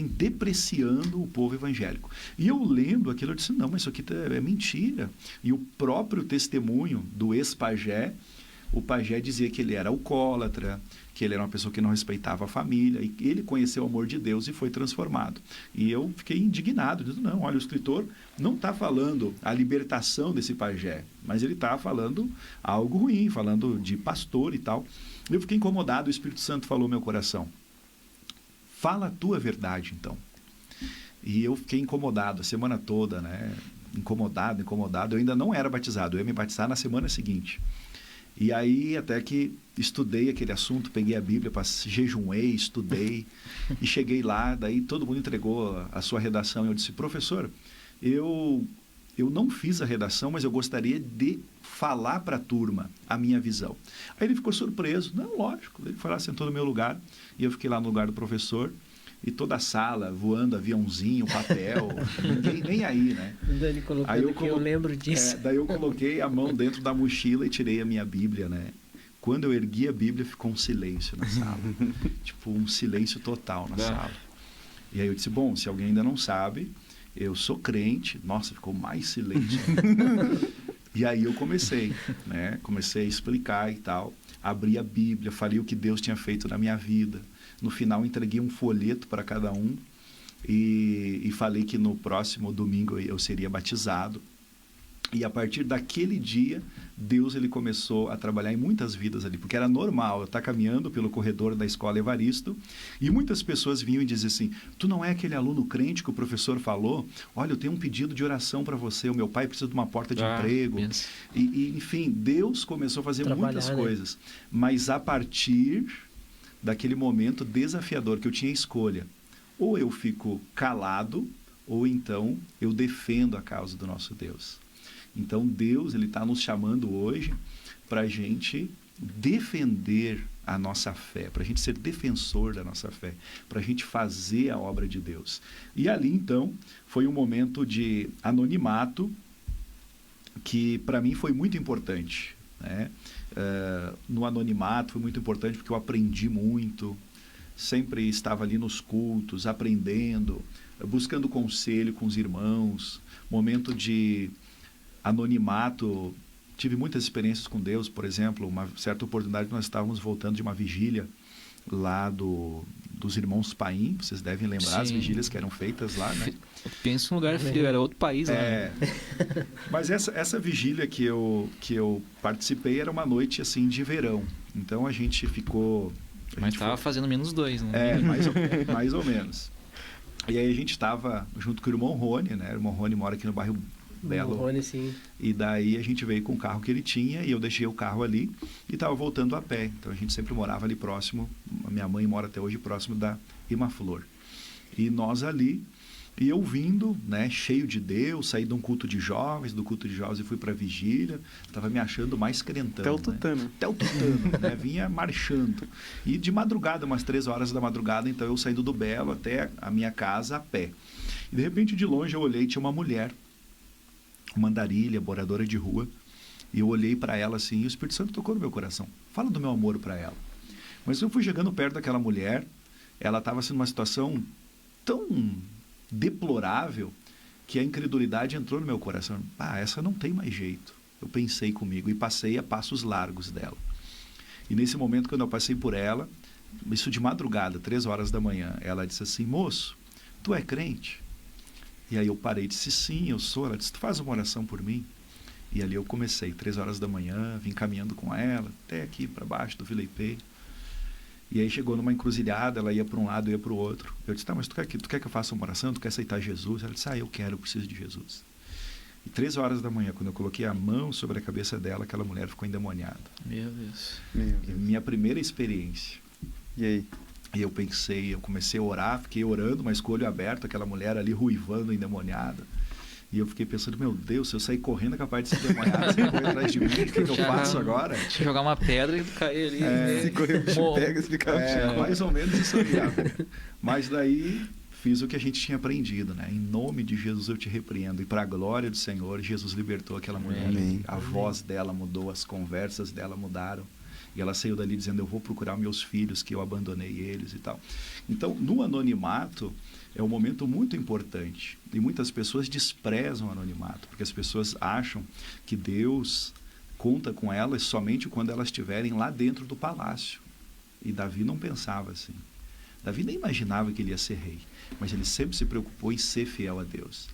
depreciando o povo evangélico. E eu lendo aquilo, eu disse, não, mas isso aqui é mentira. E o próprio testemunho do ex-pajé, o pajé dizia que ele era alcoólatra, que ele era uma pessoa que não respeitava a família, e ele conheceu o amor de Deus e foi transformado. E eu fiquei indignado, dizendo, não, olha, o escritor não está falando a libertação desse pajé, mas ele está falando algo ruim, falando de pastor e tal. Eu fiquei incomodado, o Espírito Santo falou no meu coração, fala a tua verdade, então. E eu fiquei incomodado a semana toda, né? Incomodado. Eu ainda não era batizado, eu ia me batizar na semana seguinte. E aí, até que estudei aquele assunto, peguei a Bíblia, jejuei, estudei, e cheguei lá, daí todo mundo entregou a sua redação, e eu disse, professor, eu não fiz a redação, mas eu gostaria de falar para a turma a minha visão. Aí ele ficou surpreso, não, lógico, ele foi lá, sentou no meu lugar, e eu fiquei lá no lugar do professor, e toda a sala voando aviãozinho, papel, ninguém nem aí, né? O Dani colocando que eu lembro disso. Daí eu coloquei a mão dentro da mochila e tirei a minha Bíblia, né? Quando eu ergui a Bíblia, ficou um silêncio na sala. Tipo, um silêncio total na sala. E aí eu disse, bom, se alguém ainda não sabe, eu sou crente. Nossa, ficou mais silêncio. E aí eu comecei, né? Comecei a explicar e tal. Abri a Bíblia, falei o que Deus tinha feito na minha vida. No final, entreguei um folheto para cada um e falei que no próximo domingo eu seria batizado. E a partir daquele dia, Deus ele começou a trabalhar em muitas vidas ali, porque era normal eu estar caminhando pelo corredor da escola Evaristo e muitas pessoas vinham e diziam assim, tu não é aquele aluno crente que o professor falou? Olha, eu tenho um pedido de oração para você, o meu pai precisa de uma porta de emprego. Enfim, Deus começou a fazer muitas coisas. Mas a partir daquele momento desafiador que eu tinha escolha, ou eu fico calado, ou então eu defendo a causa do nosso Deus. Então Deus ele está nos chamando hoje para a gente defender a nossa fé, para a gente ser defensor da nossa fé, para a gente fazer a obra de Deus. E ali então foi um momento de anonimato que para mim foi muito importante, né? No anonimato foi muito importante porque eu aprendi muito, sempre estava ali nos cultos, aprendendo, buscando conselho com os irmãos, momento de anonimato. Tive muitas experiências com Deus, por exemplo, uma certa oportunidade nós estávamos voltando de uma vigília lá dos irmãos Paim, vocês devem lembrar as Sim. vigílias que eram feitas lá, né? Eu penso num lugar frio, era outro país lá. Mas essa vigília que eu participei era uma noite assim de verão. Então a gente ficou... Mas tava fazendo -2, né? Mais ou menos. E aí a gente estava junto com o irmão Rony, né? O irmão Rony mora aqui no bairro Belo. Rony, sim. E daí a gente veio com o carro que ele tinha e eu deixei o carro ali e estava voltando a pé. Então a gente sempre morava ali próximo. A minha mãe mora até hoje próximo da Imaflor. E nós ali, e eu vindo, né, cheio de Deus, saí de um culto de jovens, do culto de jovens e fui para a vigília. Estava me achando mais crentão. Até o tutano. Até o tutano, né? Vinha marchando. E de madrugada, umas 3 horas da madrugada, então eu saindo do Belo até a minha casa a pé. E de repente, de longe, eu olhei e tinha uma mulher, uma andarilha, moradora de rua, e eu olhei para ela assim, e o Espírito Santo tocou no meu coração. Fala do meu amor para ela. Mas eu fui chegando perto daquela mulher, ela estava assim, numa situação tão deplorável que a incredulidade entrou no meu coração. Essa não tem mais jeito. Eu pensei comigo e passei a passos largos dela. E nesse momento, quando eu passei por ela, isso de madrugada, 3 horas da manhã, ela disse assim: moço, tu é crente? E aí eu parei e disse: sim, eu sou. Ela disse: tu faz uma oração por mim? E ali eu comecei, 3 horas da manhã, vim caminhando com ela, até aqui para baixo do Vila IP. E aí chegou numa encruzilhada, ela ia para um lado, eu ia para o outro. Eu disse: tá, mas tu quer que eu faça uma oração? Tu quer aceitar Jesus? Ela disse: eu quero, eu preciso de Jesus. E 3 horas da manhã, quando eu coloquei a mão sobre a cabeça dela, aquela mulher ficou endemoniada. Meu Deus. E minha primeira experiência. E aí? E eu pensei, eu comecei a orar, fiquei orando, mas com o olho aberto, aquela mulher ali ruivando, endemoniada. E eu fiquei pensando: meu Deus, se eu sair correndo é capaz de ser endemoniado, você correr atrás de mim, o que eu faço agora? Deixa eu jogar uma pedra e cair ali. Se correr o bicho pega, se ficar no chão. Mais ou menos isso aí. Mas daí fiz o que a gente tinha aprendido, né? Em nome de Jesus eu te repreendo. E para a glória do Senhor, Jesus libertou aquela mulher. Amém. A voz dela mudou, as conversas dela mudaram. E ela saiu dali dizendo: eu vou procurar meus filhos, que eu abandonei eles e tal. Então, no anonimato, é um momento muito importante. E muitas pessoas desprezam o anonimato, porque as pessoas acham que Deus conta com elas somente quando elas estiverem lá dentro do palácio. E Davi não pensava assim. Davi nem imaginava que ele ia ser rei, mas ele sempre se preocupou em ser fiel a Deus.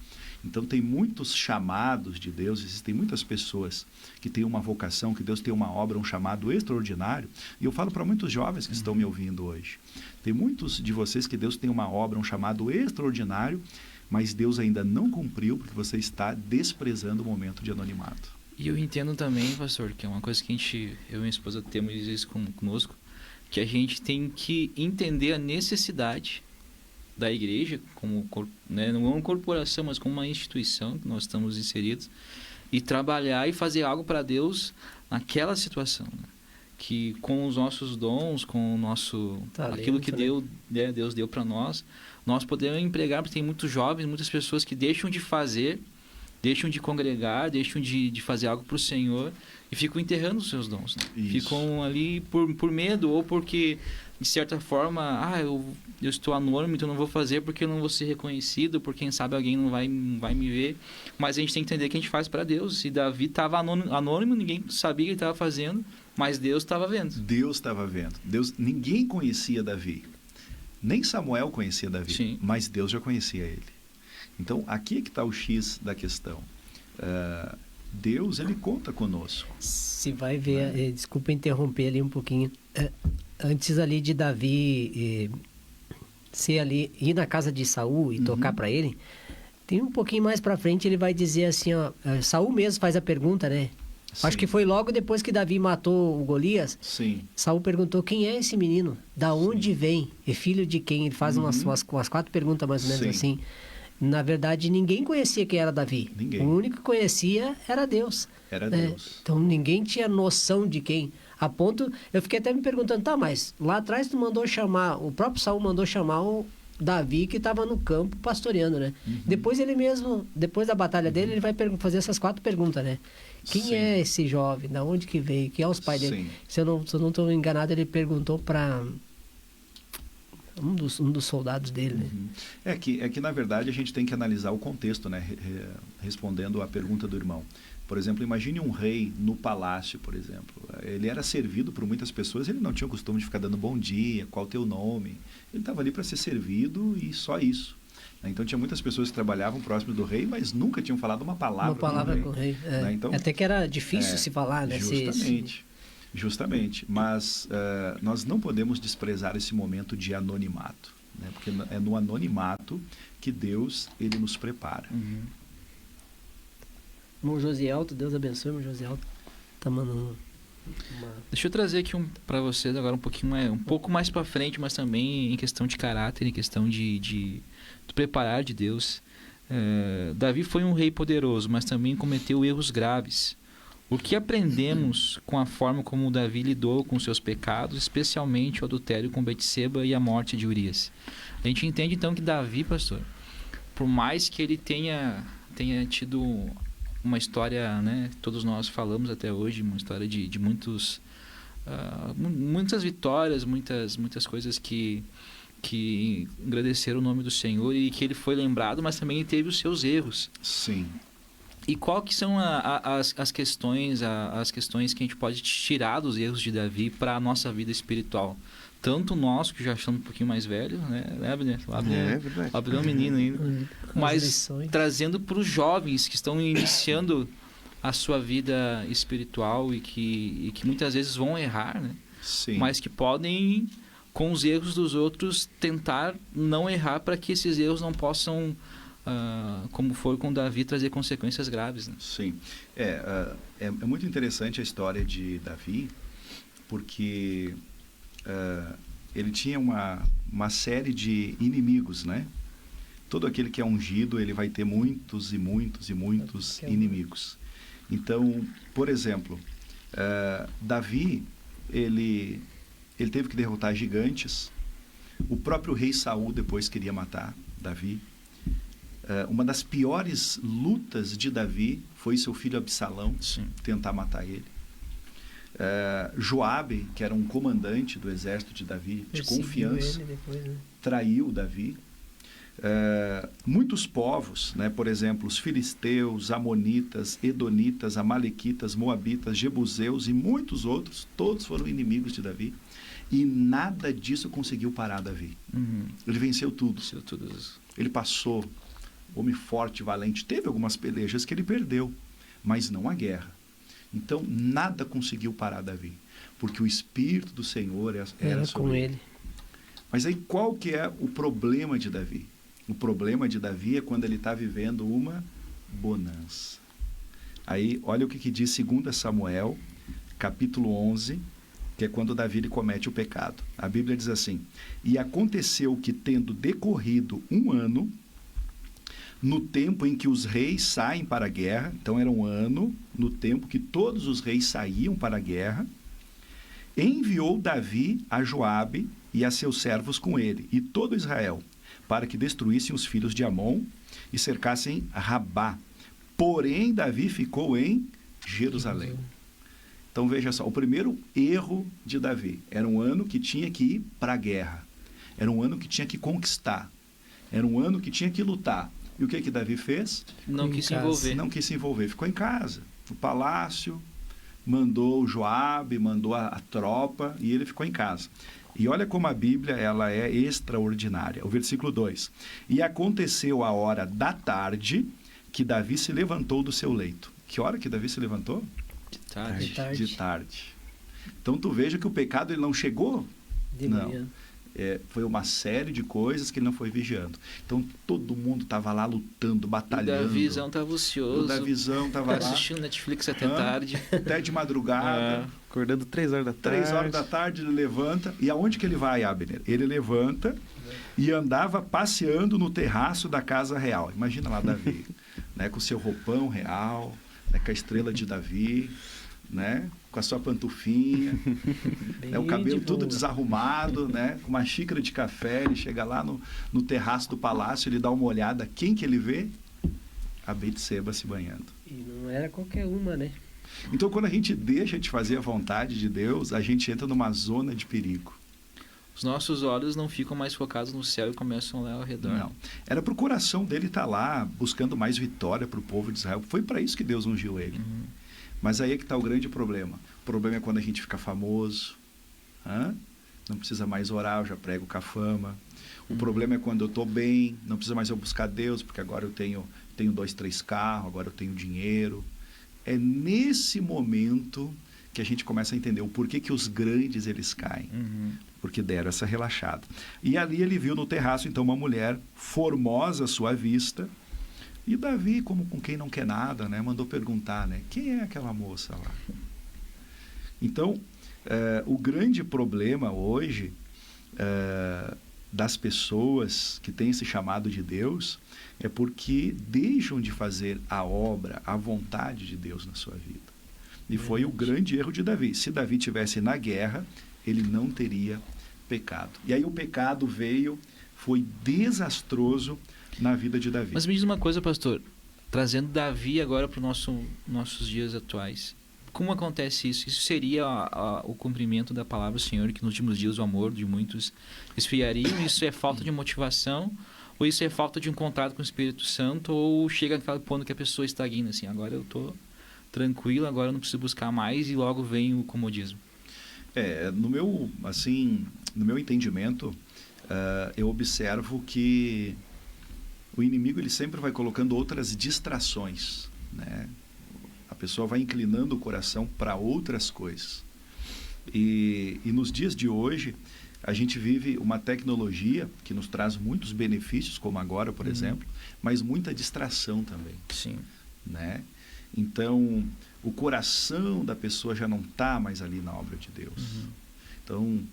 Então tem muitos chamados de Deus, existem muitas pessoas que têm uma vocação, que Deus tem uma obra, um chamado extraordinário. E eu falo para muitos jovens que estão me ouvindo hoje. Tem muitos de vocês que Deus tem uma obra, um chamado extraordinário, mas Deus ainda não cumpriu porque você está desprezando o momento de anonimato. E eu entendo também, pastor, que é uma coisa que eu e minha esposa temos isso conosco, que a gente tem que entender a necessidade da igreja, como, né, não é uma corporação, mas como uma instituição que nós estamos inseridos, e trabalhar e fazer algo para Deus naquela situação, né? Que com os nossos dons, com o nosso Talento, aquilo que Deus deu para nós podemos empregar, porque tem muitos jovens, muitas pessoas que deixam de fazer, deixam de congregar, deixam de fazer algo para o Senhor e ficam enterrando os seus dons, né? Ficam ali por medo ou porque, de certa forma, eu estou anônimo, então não vou fazer porque eu não vou ser reconhecido, porque quem sabe alguém não vai me ver. Mas a gente tem que entender que a gente faz para Deus. E Davi estava anônimo, ninguém sabia o que ele estava fazendo, mas Deus estava vendo. Deus estava vendo. Ninguém conhecia Davi. Nem Samuel conhecia Davi. Sim. Mas Deus já conhecia ele. Então, aqui é que está o X da questão. Deus, ele conta conosco. Se vai ver, desculpa interromper ali um pouquinho. Antes ali de Davi ser ali, ir na casa de Saul e tocar para ele, tem um pouquinho mais para frente, ele vai dizer assim, ó, Saul mesmo faz a pergunta, né? Sim. Acho que foi logo depois que Davi matou o Golias. Sim. Saul perguntou: quem é esse menino? Da onde vem? É filho de quem? Ele faz umas 4 perguntas mais ou menos assim. Na verdade, ninguém conhecia quem era Davi. Ninguém. O único que conhecia era Deus. Era Deus. Então, ninguém tinha noção de quem. A ponto, eu fiquei até me perguntando: tá, mas lá atrás tu mandou chamar, o próprio Saul mandou chamar o Davi, que estava no campo pastoreando, né? Depois ele mesmo, depois da batalha dele, ele vai fazer essas 4 perguntas, né? Quem é esse jovem? Da onde que veio? Quem é os pais dele? Se eu não estou enganado, ele perguntou para um dos soldados dele, né? É que, na verdade, a gente tem que analisar o contexto, né? Respondendo à pergunta do irmão. Por exemplo, imagine um rei no palácio, por exemplo. Ele era servido por muitas pessoas, ele não tinha o costume de ficar dando bom dia, qual o teu nome. Ele estava ali para ser servido e só isso. Então tinha muitas pessoas que trabalhavam próximo do rei, mas nunca tinham falado uma palavra com o rei. Então, até que era difícil se falar, né? Justamente. Mas nós não podemos desprezar esse momento de anonimato, né? Porque é no anonimato que Deus ele nos prepara. Irmão Josielto, Deus abençoe, irmão Josielto. Tá mandando Deixa eu trazer aqui para vocês agora um pouco mais para frente, mas também em questão de caráter, em questão de preparar de Deus. Davi foi um rei poderoso, mas também cometeu erros graves. O que aprendemos com a forma como Davi lidou com seus pecados, especialmente o adultério com Betseba e a morte de Urias? A gente entende então que Davi, pastor, por mais que ele tenha tido uma história, né, todos nós falamos até hoje, uma história de muitas vitórias, muitas coisas que engrandeceram o nome do Senhor e que ele foi lembrado, mas também teve os seus erros. Sim. E qual que são as questões que a gente pode tirar dos erros de Davi para a nossa vida espiritual? Tanto nós, que já estamos um pouquinho mais velhos, né, Abner? O Abner é um menino ainda. Mas trazendo para os jovens que estão iniciando a sua vida espiritual e que muitas vezes vão errar, né? Sim. Mas que podem, com os erros dos outros, tentar não errar para que esses erros não possam, como foi com Davi, trazer consequências graves, né? Sim. É muito interessante a história de Davi, porque ele tinha uma série de inimigos, né? Todo aquele que é ungido, ele vai ter muitos e muitos e muitos inimigos. Então, por exemplo, Davi, ele teve que derrotar gigantes. O próprio rei Saul depois queria matar Davi. Uma das piores lutas de Davi foi seu filho Absalão tentar matar ele. Joabe, que era um comandante do exército de Davi, de confiança, depois, né? traiu Davi. Muitos povos, né, por exemplo, os filisteus, amonitas, edonitas, amalequitas, moabitas, jebuseus e muitos outros, todos foram inimigos de Davi. E nada disso conseguiu parar Davi. Ele venceu tudo. Ele passou, homem forte, valente. Teve algumas pelejas que ele perdeu, mas não a guerra. Então, nada conseguiu parar Davi, porque o Espírito do Senhor era sobre com ele. Mas aí, qual que é o problema de Davi? O problema de Davi é quando ele está vivendo uma bonança. Aí, olha o que diz 2 Samuel, capítulo 11, que é quando Davi ele comete o pecado. A Bíblia diz assim: e aconteceu que, tendo decorrido 1 ano, no tempo em que os reis saem para a guerra, então era 1 ano, no tempo que todos os reis saíam para a guerra, enviou Davi a Joabe e a seus servos com ele, e todo Israel, para que destruíssem os filhos de Amon e cercassem Rabá. Porém, Davi ficou em Jerusalém. Então, veja só, o primeiro erro de Davi era 1 ano que tinha que ir para a guerra. Era 1 ano que tinha que conquistar. Era 1 ano que tinha que lutar. E o que Davi fez? Não quis se envolver. Não quis se envolver. Ficou em casa, no palácio, mandou o Joabe, mandou a tropa, e ele ficou em casa. E olha como a Bíblia ela é extraordinária. O versículo 2. E aconteceu a hora da tarde que Davi se levantou do seu leito. Que hora que Davi se levantou? De tarde. Então tu veja que o pecado ele não chegou De manhã. Foi uma série de coisas que ele não foi vigiando. Então todo mundo estava lá lutando, batalhando. O Davizão estava ocioso. O Davizão estava lá assistindo Netflix até tarde. Até de madrugada. Acordando 3 horas da tarde. 3 horas da tarde ele levanta. E aonde que ele vai, Abner? Ele levanta e andava passeando no terraço da casa real. Imagina lá Davi, né, com seu roupão real, né, com a estrela de Davi, né, com a sua pantufinha, né, o cabelo todo desarrumado, né, com uma xícara de café. Ele chega lá no terraço do palácio, ele dá uma olhada. Quem que ele vê? A Betseba se banhando. E não era qualquer uma, né? Então, quando a gente deixa de fazer a vontade de Deus, a gente entra numa zona de perigo. Os nossos olhos não ficam mais focados no céu e começam lá ao redor. Não. Era para o coração dele estar lá, buscando mais vitória para o povo de Israel. Foi para isso que Deus ungiu ele. Mas aí é que está o grande problema. O problema é quando a gente fica famoso. Não precisa mais orar, eu já prego com a fama. O problema é quando eu estou bem, não precisa mais eu buscar Deus, porque agora eu tenho 2, 3 carros, agora eu tenho dinheiro. É nesse momento que a gente começa a entender o porquê que os grandes eles caem. Porque deram essa relaxada. E ali ele viu no terraço, então, uma mulher formosa à sua vista. E Davi, como com quem não quer nada, né, mandou perguntar, né, quem é aquela moça lá? Então, o grande problema hoje das pessoas que têm esse chamado de Deus é porque deixam de fazer a obra, a vontade de Deus na sua vida. E foi o grande erro de Davi. Se Davi tivesse na guerra, ele não teria pecado. E aí o pecado foi desastroso na vida de Davi. Mas me diz uma coisa, pastor, trazendo Davi agora para os nossos dias atuais. Como acontece isso? Isso seria o cumprimento da palavra do Senhor, que nos últimos dias o amor de muitos esfriaria? Isso é falta de motivação? Ou isso é falta de um contato com o Espírito Santo? Ou chega aquele ponto que a pessoa estagna, assim, agora eu estou tranquilo, agora eu não preciso buscar mais e logo vem o comodismo? No meu entendimento, eu observo que o inimigo ele sempre vai colocando outras distrações, né? A pessoa vai inclinando o coração para outras coisas. E nos dias de hoje, a gente vive uma tecnologia que nos traz muitos benefícios, como agora, por exemplo, mas muita distração também. Sim. Né? Então, o coração da pessoa já não está mais ali na obra de Deus. Então,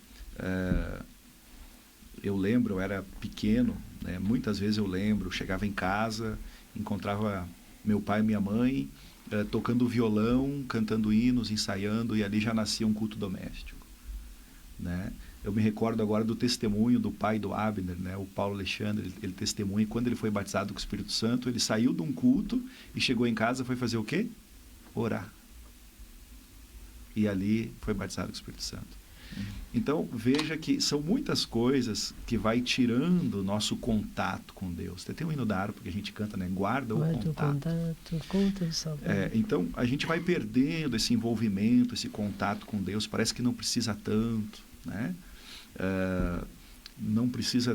eu era pequeno, né? Muitas vezes eu chegava em casa, encontrava meu pai e minha mãe tocando violão, cantando hinos, ensaiando, e ali já nascia um culto doméstico. Né? Eu me recordo agora do testemunho do pai do Abner, né? O Paulo Alexandre, ele testemunha, quando ele foi batizado com o Espírito Santo, ele saiu de um culto e chegou em casa, foi fazer o quê? Orar. E ali foi batizado com o Espírito Santo. Então, veja que são muitas coisas que vai tirando o nosso contato com Deus. Tem um hino da harpa que a gente canta, né? Guarda o contato. Então, a gente vai perdendo esse envolvimento, esse contato com Deus. Parece que não precisa tanto, né? Não precisa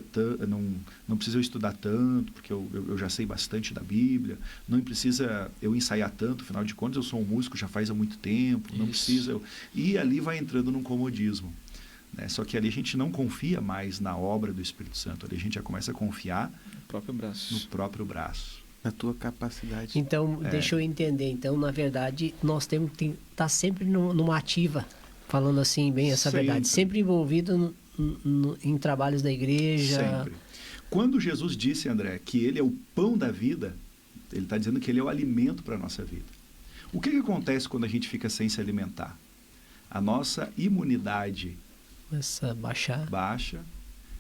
eu estudar tanto, porque eu já sei bastante da Bíblia. Não precisa eu ensaiar tanto, afinal de contas eu sou um músico já faz há muito tempo. Não precisa e ali vai entrando num comodismo, né? Só que ali a gente não confia mais na obra do Espírito Santo. Ali a gente já começa a confiar no próprio braço. Na tua capacidade. Então, deixa eu entender. Então, na verdade, nós temos que estar sempre numa ativa, falando assim bem essa verdade, sempre envolvido em trabalhos da igreja. Sempre. Quando Jesus disse, André, que ele é o pão da vida, ele está dizendo que ele é o alimento para a nossa vida. O que acontece quando a gente fica sem se alimentar? A nossa imunidade começa a baixa,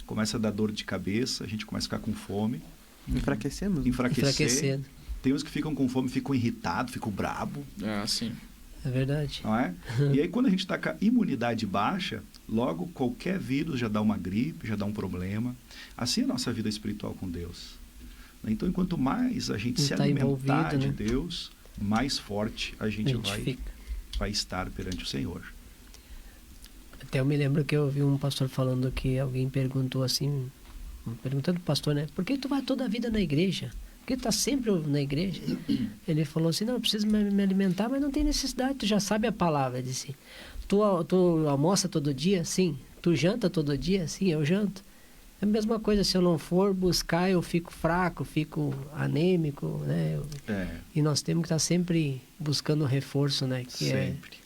começa a dar dor de cabeça, a gente começa a ficar com fome. Enfraquecendo. Tem uns que ficam com fome, ficam irritados, ficam brabo. Sim. É verdade. Não é? E aí, quando a gente está com a imunidade baixa, logo qualquer vírus já dá uma gripe, já dá um problema. Assim é a nossa vida espiritual com Deus. Então, enquanto mais a gente se alimentar de Deus, mais forte a gente vai estar perante o Senhor. Até eu me lembro que eu ouvi um pastor falando que alguém perguntou assim, perguntando pro pastor, né? Por que tu vai toda a vida na igreja? Por que tu tá sempre na igreja? Ele falou assim, não, eu preciso me alimentar, mas não tem necessidade, tu já sabe a palavra. Ele disse, tu almoça todo dia? Sim. Tu janta todo dia? Sim, eu janto. É a mesma coisa, se eu não for buscar, eu fico fraco, fico anêmico, né? E nós temos que estar sempre buscando reforço, né?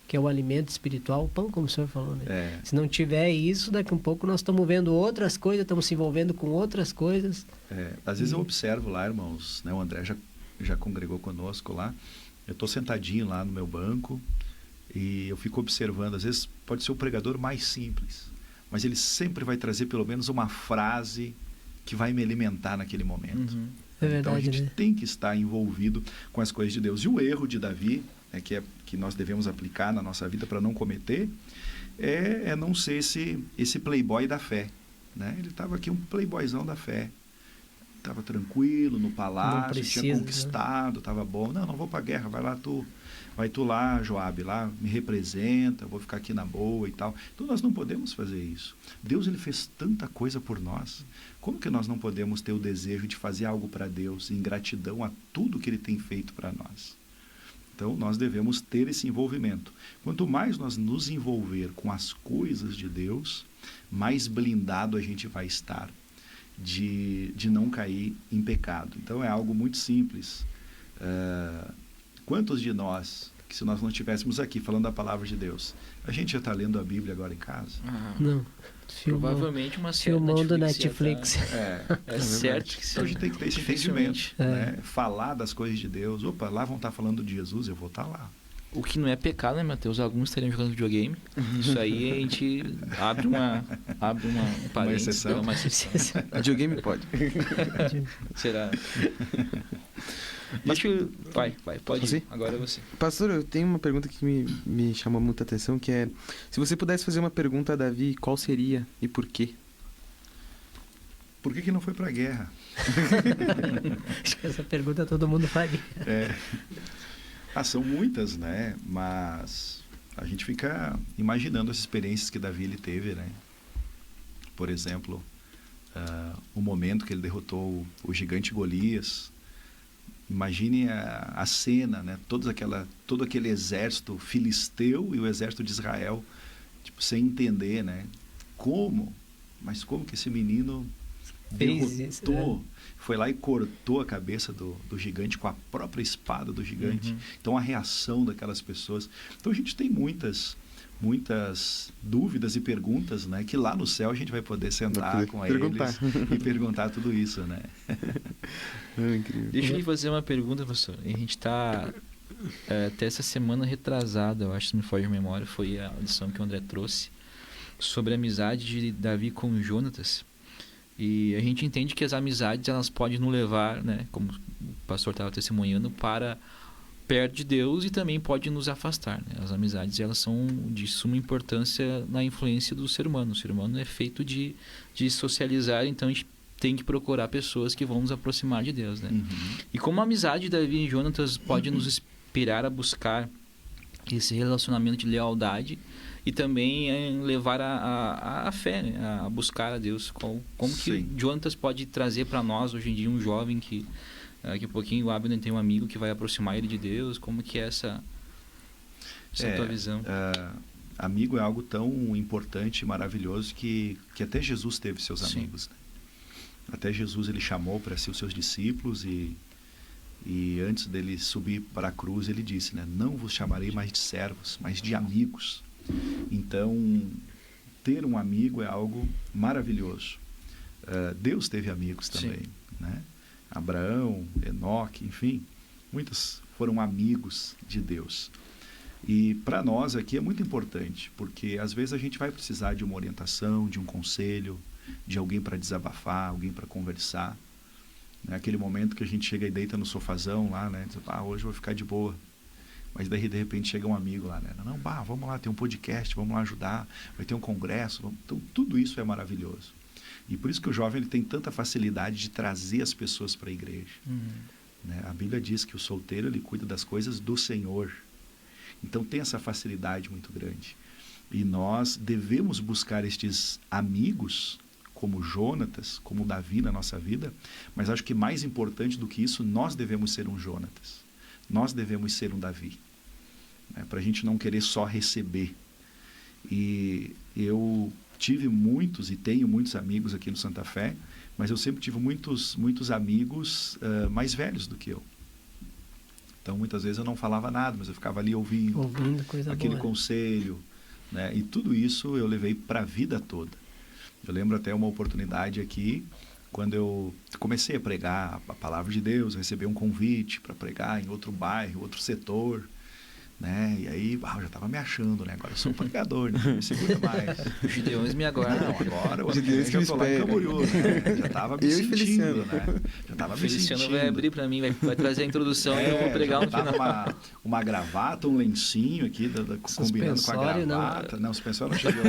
Que é o alimento espiritual, o pão, como o senhor falou, né? Se não tiver isso, daqui a um pouco nós estamos vendo outras coisas, estamos se envolvendo com outras coisas. Às vezes eu observo lá, irmãos, né? O André já congregou conosco lá, eu estou sentadinho lá no meu banco e eu fico observando, às vezes pode ser o pregador mais simples, mas ele sempre vai trazer pelo menos uma frase que vai me alimentar naquele momento. É verdade, então a gente né? tem que estar envolvido com as coisas de Deus. E o erro de Davi, que nós devemos aplicar na nossa vida para não cometer, é não ser esse playboy da fé, né? Ele estava aqui um playboyzão da fé. Estava tranquilo no palácio, precisa, tinha conquistado, estava bom. Não vou para a guerra, vai tu lá, Joabe, lá, me representa, eu vou ficar aqui na boa e tal. Então nós não podemos fazer isso. Deus, ele fez tanta coisa por nós. Como que nós não podemos ter o desejo de fazer algo para Deus em gratidão a tudo que ele tem feito para nós? Então nós devemos ter esse envolvimento. Quanto mais nós nos envolver com as coisas de Deus, mais blindado a gente vai estar de não cair em pecado. Então é algo muito simples. Quantos de nós, que se nós não estivéssemos aqui falando da palavra de Deus, a gente já está lendo a Bíblia agora em casa? Não. Provavelmente uma série Filmão do Netflix. É certo que então a gente tem que ter esse entendimento. Né? Falar das coisas de Deus. Opa, lá vão estar falando de Jesus, eu vou estar lá. O que não é pecado, né, Mateus? Alguns estariam jogando videogame. Isso aí a gente abre um parênteses, uma exceção. Videogame pode. Será? Pode ir. Agora é você. Pastor, eu tenho uma pergunta que me chamou muita atenção, que é, se você pudesse fazer uma pergunta a Davi, qual seria e por quê? Por que não foi para a guerra? Acho que essa pergunta todo mundo faria. São muitas, né? Mas a gente fica imaginando as experiências que Davi ele teve, né? Por exemplo, o momento que ele derrotou o gigante Golias. Imagine a cena, né? Todo aquele exército filisteu e o exército de Israel, tipo, sem entender, né? Mas como que esse menino derrotou, foi lá e cortou a cabeça do gigante com a própria espada do gigante. Então a reação daquelas pessoas. Então a gente tem muitas dúvidas e perguntas, né? Que lá no céu a gente vai poder sentar com eles e perguntar tudo isso, né? Deixa eu lhe fazer uma pergunta, pastor. A gente está até essa semana retrasada, eu acho, se me foge a memória, foi a lição que o André trouxe sobre a amizade de Davi com Jonatas. E a gente entende que as amizades, elas podem nos levar, né, como o pastor estava testemunhando, para perto de Deus, e também pode nos afastar, né? As amizades, elas são de suma importância na influência do ser humano. O ser humano é feito de socializar, então a gente tem que procurar pessoas que vão nos aproximar de Deus, né? E como a amizade de Davi e Jonatas pode nos inspirar a buscar esse relacionamento de lealdade e também levar a fé, né? A buscar a Deus. Como que Jonatas pode trazer para nós hoje em dia um jovem que daqui a pouquinho o Abner tem um amigo que vai aproximar ele de Deus? Como que é essa tua visão? Amigo é algo tão importante e maravilhoso que até Jesus teve seus amigos, né? Até Jesus ele chamou para si os seus discípulos e antes dele subir para a cruz ele disse, né? Não vos chamarei mais de servos, mas de amigos. Então, ter um amigo é algo maravilhoso. Deus teve amigos também, né? Abraão, Enoque, enfim, muitos foram amigos de Deus. E para nós aqui é muito importante, porque às vezes a gente vai precisar de uma orientação, de um conselho, de alguém para desabafar, alguém para conversar. Né? Aquele momento que a gente chega e deita no sofazão lá, né? Diz, hoje eu vou ficar de boa. Mas daí de repente chega um amigo lá, né? Não, vamos lá, tem um podcast, vamos lá ajudar, vai ter um congresso. Então tudo isso é maravilhoso. E por isso que o jovem ele tem tanta facilidade de trazer as pessoas para a igreja. Né? A Bíblia diz que o solteiro ele cuida das coisas do Senhor. Então tem essa facilidade muito grande. E nós devemos buscar estes amigos, como Jonatas, como Davi na nossa vida, mas acho que mais importante do que isso, nós devemos ser um Jonatas. Nós devemos ser um Davi. Né? Para a gente não querer só receber. E eu tive muitos e tenho muitos amigos aqui no Santa Fé, mas eu sempre tive muitos amigos mais velhos do que eu. Então, muitas vezes eu não falava nada, mas eu ficava ali ouvindo coisa aquele boa. Conselho. Né? E tudo isso eu levei para a vida toda. Eu lembro até uma oportunidade aqui, quando eu comecei a pregar a palavra de Deus, recebi um convite para pregar em outro bairro, outro setor. né? E aí, eu já estava me achando, né? Agora eu sou um pregador, não me segura mais. Os Gideões me aguardam. Não, agora o Gideões que eu me tô lá em espera. Camboriú, né? Já estava me Eu e sentindo, Feliciano. né? Já estava O me Feliciano sentindo. vai abrir para mim, vai trazer a introdução e eu vou pregar já no tava final. uma gravata, um lencinho aqui, combinando com a Suspensório, gravata. Não, suspensório não chegou.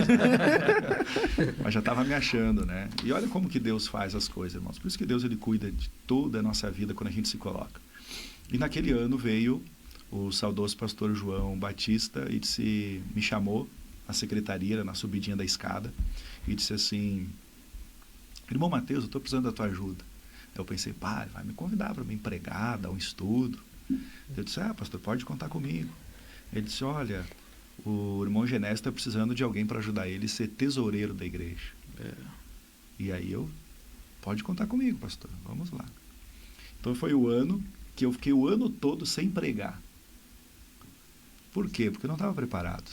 Mas já estava me achando, né? E olha como que Deus faz as coisas, irmãos. Por isso que Deus ele cuida de toda a nossa vida quando a gente se coloca. E naquele ano veio o saudoso pastor João Batista e me chamou à secretaria, na subidinha da escada, e disse assim: irmão Mateus, eu estou precisando da tua ajuda. Eu pensei, ele vai me convidar para me pregar, dar um estudo. Eu disse, pastor, pode contar comigo. Ele disse, olha, o irmão Genésio está precisando de alguém para ajudar ele a ser tesoureiro da igreja. E aí pode contar comigo, pastor, vamos lá. Então foi o ano que eu fiquei o ano todo sem pregar. Por quê? Porque eu não estava preparado.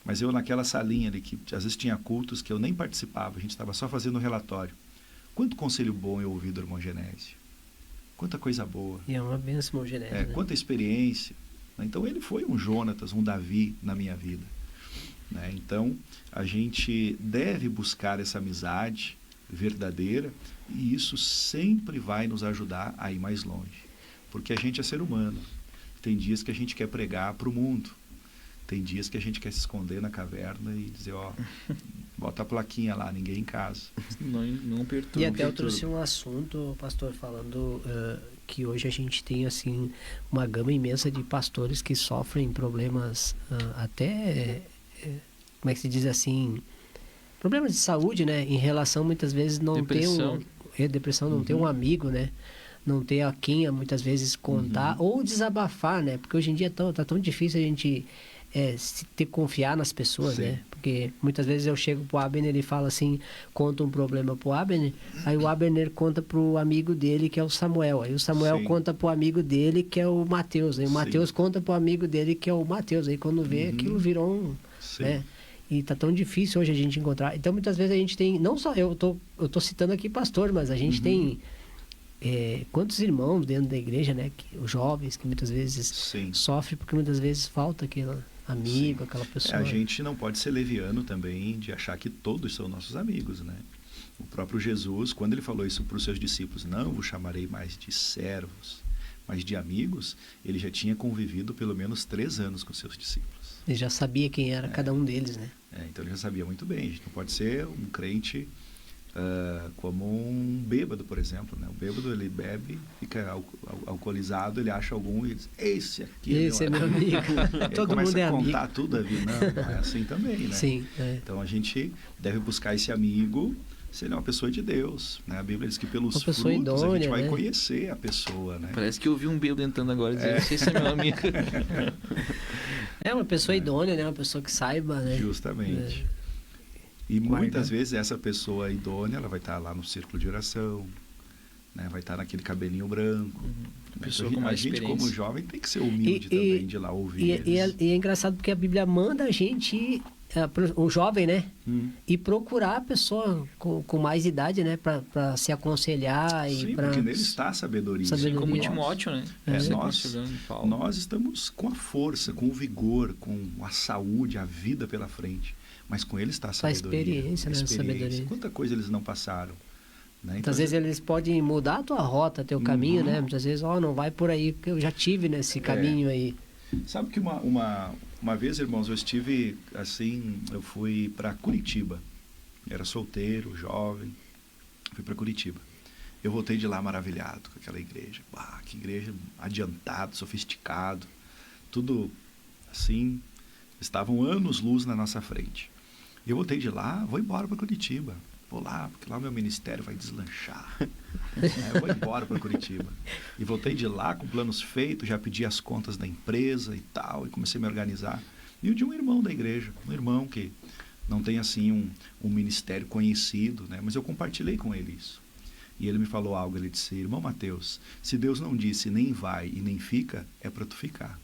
Mas eu naquela salinha ali, que às vezes tinha cultos que eu nem participava, a gente estava só fazendo um relatório. Quanto conselho bom eu ouvi do irmão Genésio. Quanta coisa boa. E é uma bênção, irmão Genésio, né? Quanta experiência. Então ele foi um Jonatas, um Davi na minha vida. Né? Então a gente deve buscar essa amizade verdadeira e isso sempre vai nos ajudar a ir mais longe. Porque a gente é ser humano. Tem dias que a gente quer pregar para o mundo. Tem dias que a gente quer se esconder na caverna e dizer, bota a plaquinha lá, ninguém em casa. Não perturba. E até eu trouxe um assunto, pastor, falando que hoje a gente tem assim uma gama imensa de pastores que sofrem problemas até, como é que se diz assim, problemas de saúde, né? Em relação, muitas vezes, não Depressão. ter depressão, não ter um amigo, né? Não ter a quem muitas vezes contar ou desabafar, né? Porque hoje em dia tá tão difícil a gente confiar nas pessoas, Sim. né? Porque muitas vezes eu chego pro Abner e falo assim, conta um problema pro Abner, aí o Abner conta pro amigo dele, que é o Samuel. Aí o Samuel Sim. conta pro amigo dele, que é o Mateus. Aí o Sim. Mateus conta pro amigo dele, que é o Mateus. Aí quando vê, aquilo virou um... Sim. né? E tá tão difícil hoje a gente encontrar. Então, muitas vezes a gente tem... Não só eu tô citando aqui pastor, mas a gente tem... quantos irmãos dentro da igreja, né? Os jovens que muitas vezes Sim. sofrem porque muitas vezes falta aquele amigo, Sim. aquela pessoa. A gente não pode ser leviano também de achar que todos são nossos amigos, né? O próprio Jesus, quando ele falou isso para os seus discípulos, não vos chamarei mais de servos, mas de amigos, ele já tinha convivido pelo menos 3 anos com seus discípulos. Ele já sabia quem era cada um deles, né? Então ele já sabia muito bem. A gente não pode ser um crente como um bêbado, por exemplo, né? O bêbado, ele bebe, fica alcoolizado, ele acha algum e diz, esse aqui Esse é meu amigo. Todo mundo é amigo. amigo. Contar tudo a vida. Não é assim também, né? Sim, Então a gente deve buscar esse amigo se ele é uma pessoa de Deus, né? A Bíblia diz que pelos Uma pessoa frutos a idônea, gente vai né? conhecer a pessoa, né? Parece que eu vi um bêbado entrando agora e dizendo, esse é meu amigo. É uma pessoa idônea, né? Uma pessoa que saiba, né? Justamente. E muitas vezes essa pessoa idônea, ela vai estar lá no círculo de oração, né? Vai estar naquele cabelinho branco. Pessoa Então, com mais a gente, como experiência. jovem, tem que ser humilde também de ir lá ouvir E eles. é engraçado porque a Bíblia manda a gente ir, o jovem, né? E procurar a pessoa com mais idade, né? Para se aconselhar e Sim, para... porque nele está a sabedoria. Sabedoria. Como Nós- Timóteo, né? Nós estamos com a força, com o vigor, com a saúde, a vida pela frente. Mas com ele está a sabedoria. experiência, né? A sabedoria. Quanta coisa eles não passaram. Né? Muitas vezes eles podem mudar a tua rota, teu caminho, né? Muitas vezes, não vai por aí, porque eu já tive nesse caminho aí. Sabe que uma vez, irmãos, eu estive assim, eu fui para Curitiba. Era solteiro, jovem, fui para Curitiba. Eu voltei de lá maravilhado com aquela igreja. Que igreja adiantada, sofisticado, tudo assim, estavam anos-luz na nossa frente. E eu voltei de lá, vou embora para Curitiba. Vou lá, porque lá o meu ministério vai deslanchar. Eu vou embora para Curitiba. E voltei de lá com planos feitos, já pedi as contas da empresa e tal, e comecei a me organizar. E o de um irmão da igreja, um irmão que não tem assim um ministério conhecido, né? Mas eu compartilhei com ele isso. E ele me falou algo, ele disse, irmão Mateus, se Deus não disse nem vai e nem fica, é para tu ficar.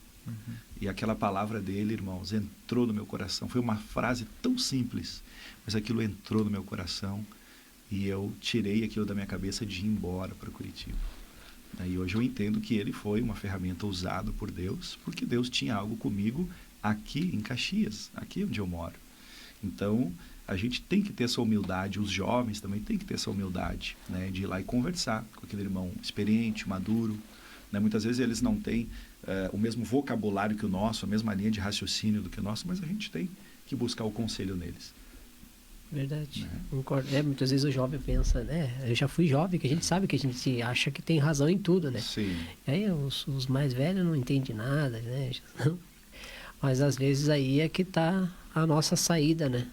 E aquela palavra dele, irmãos, entrou no meu coração. Foi uma frase tão simples, mas aquilo entrou no meu coração e eu tirei aquilo da minha cabeça de ir embora para Curitiba. E hoje eu entendo que ele foi uma ferramenta usada por Deus, porque Deus tinha algo comigo aqui em Caxias, aqui onde eu moro. Então, a gente tem que ter essa humildade, os jovens também têm que ter essa humildade, né, de ir lá e conversar com aquele irmão experiente, maduro. Né? Muitas vezes eles não têm o mesmo vocabulário que o nosso, a mesma linha de raciocínio do que o nosso, mas a gente tem que buscar o conselho neles. Verdade, Né? concordo. Muitas vezes o jovem pensa, né? Eu já fui jovem, que a gente sabe que a gente acha que tem razão em tudo, né? Sim. E aí os mais velhos não entendem nada, né? Mas às vezes aí é que tá a nossa saída, né?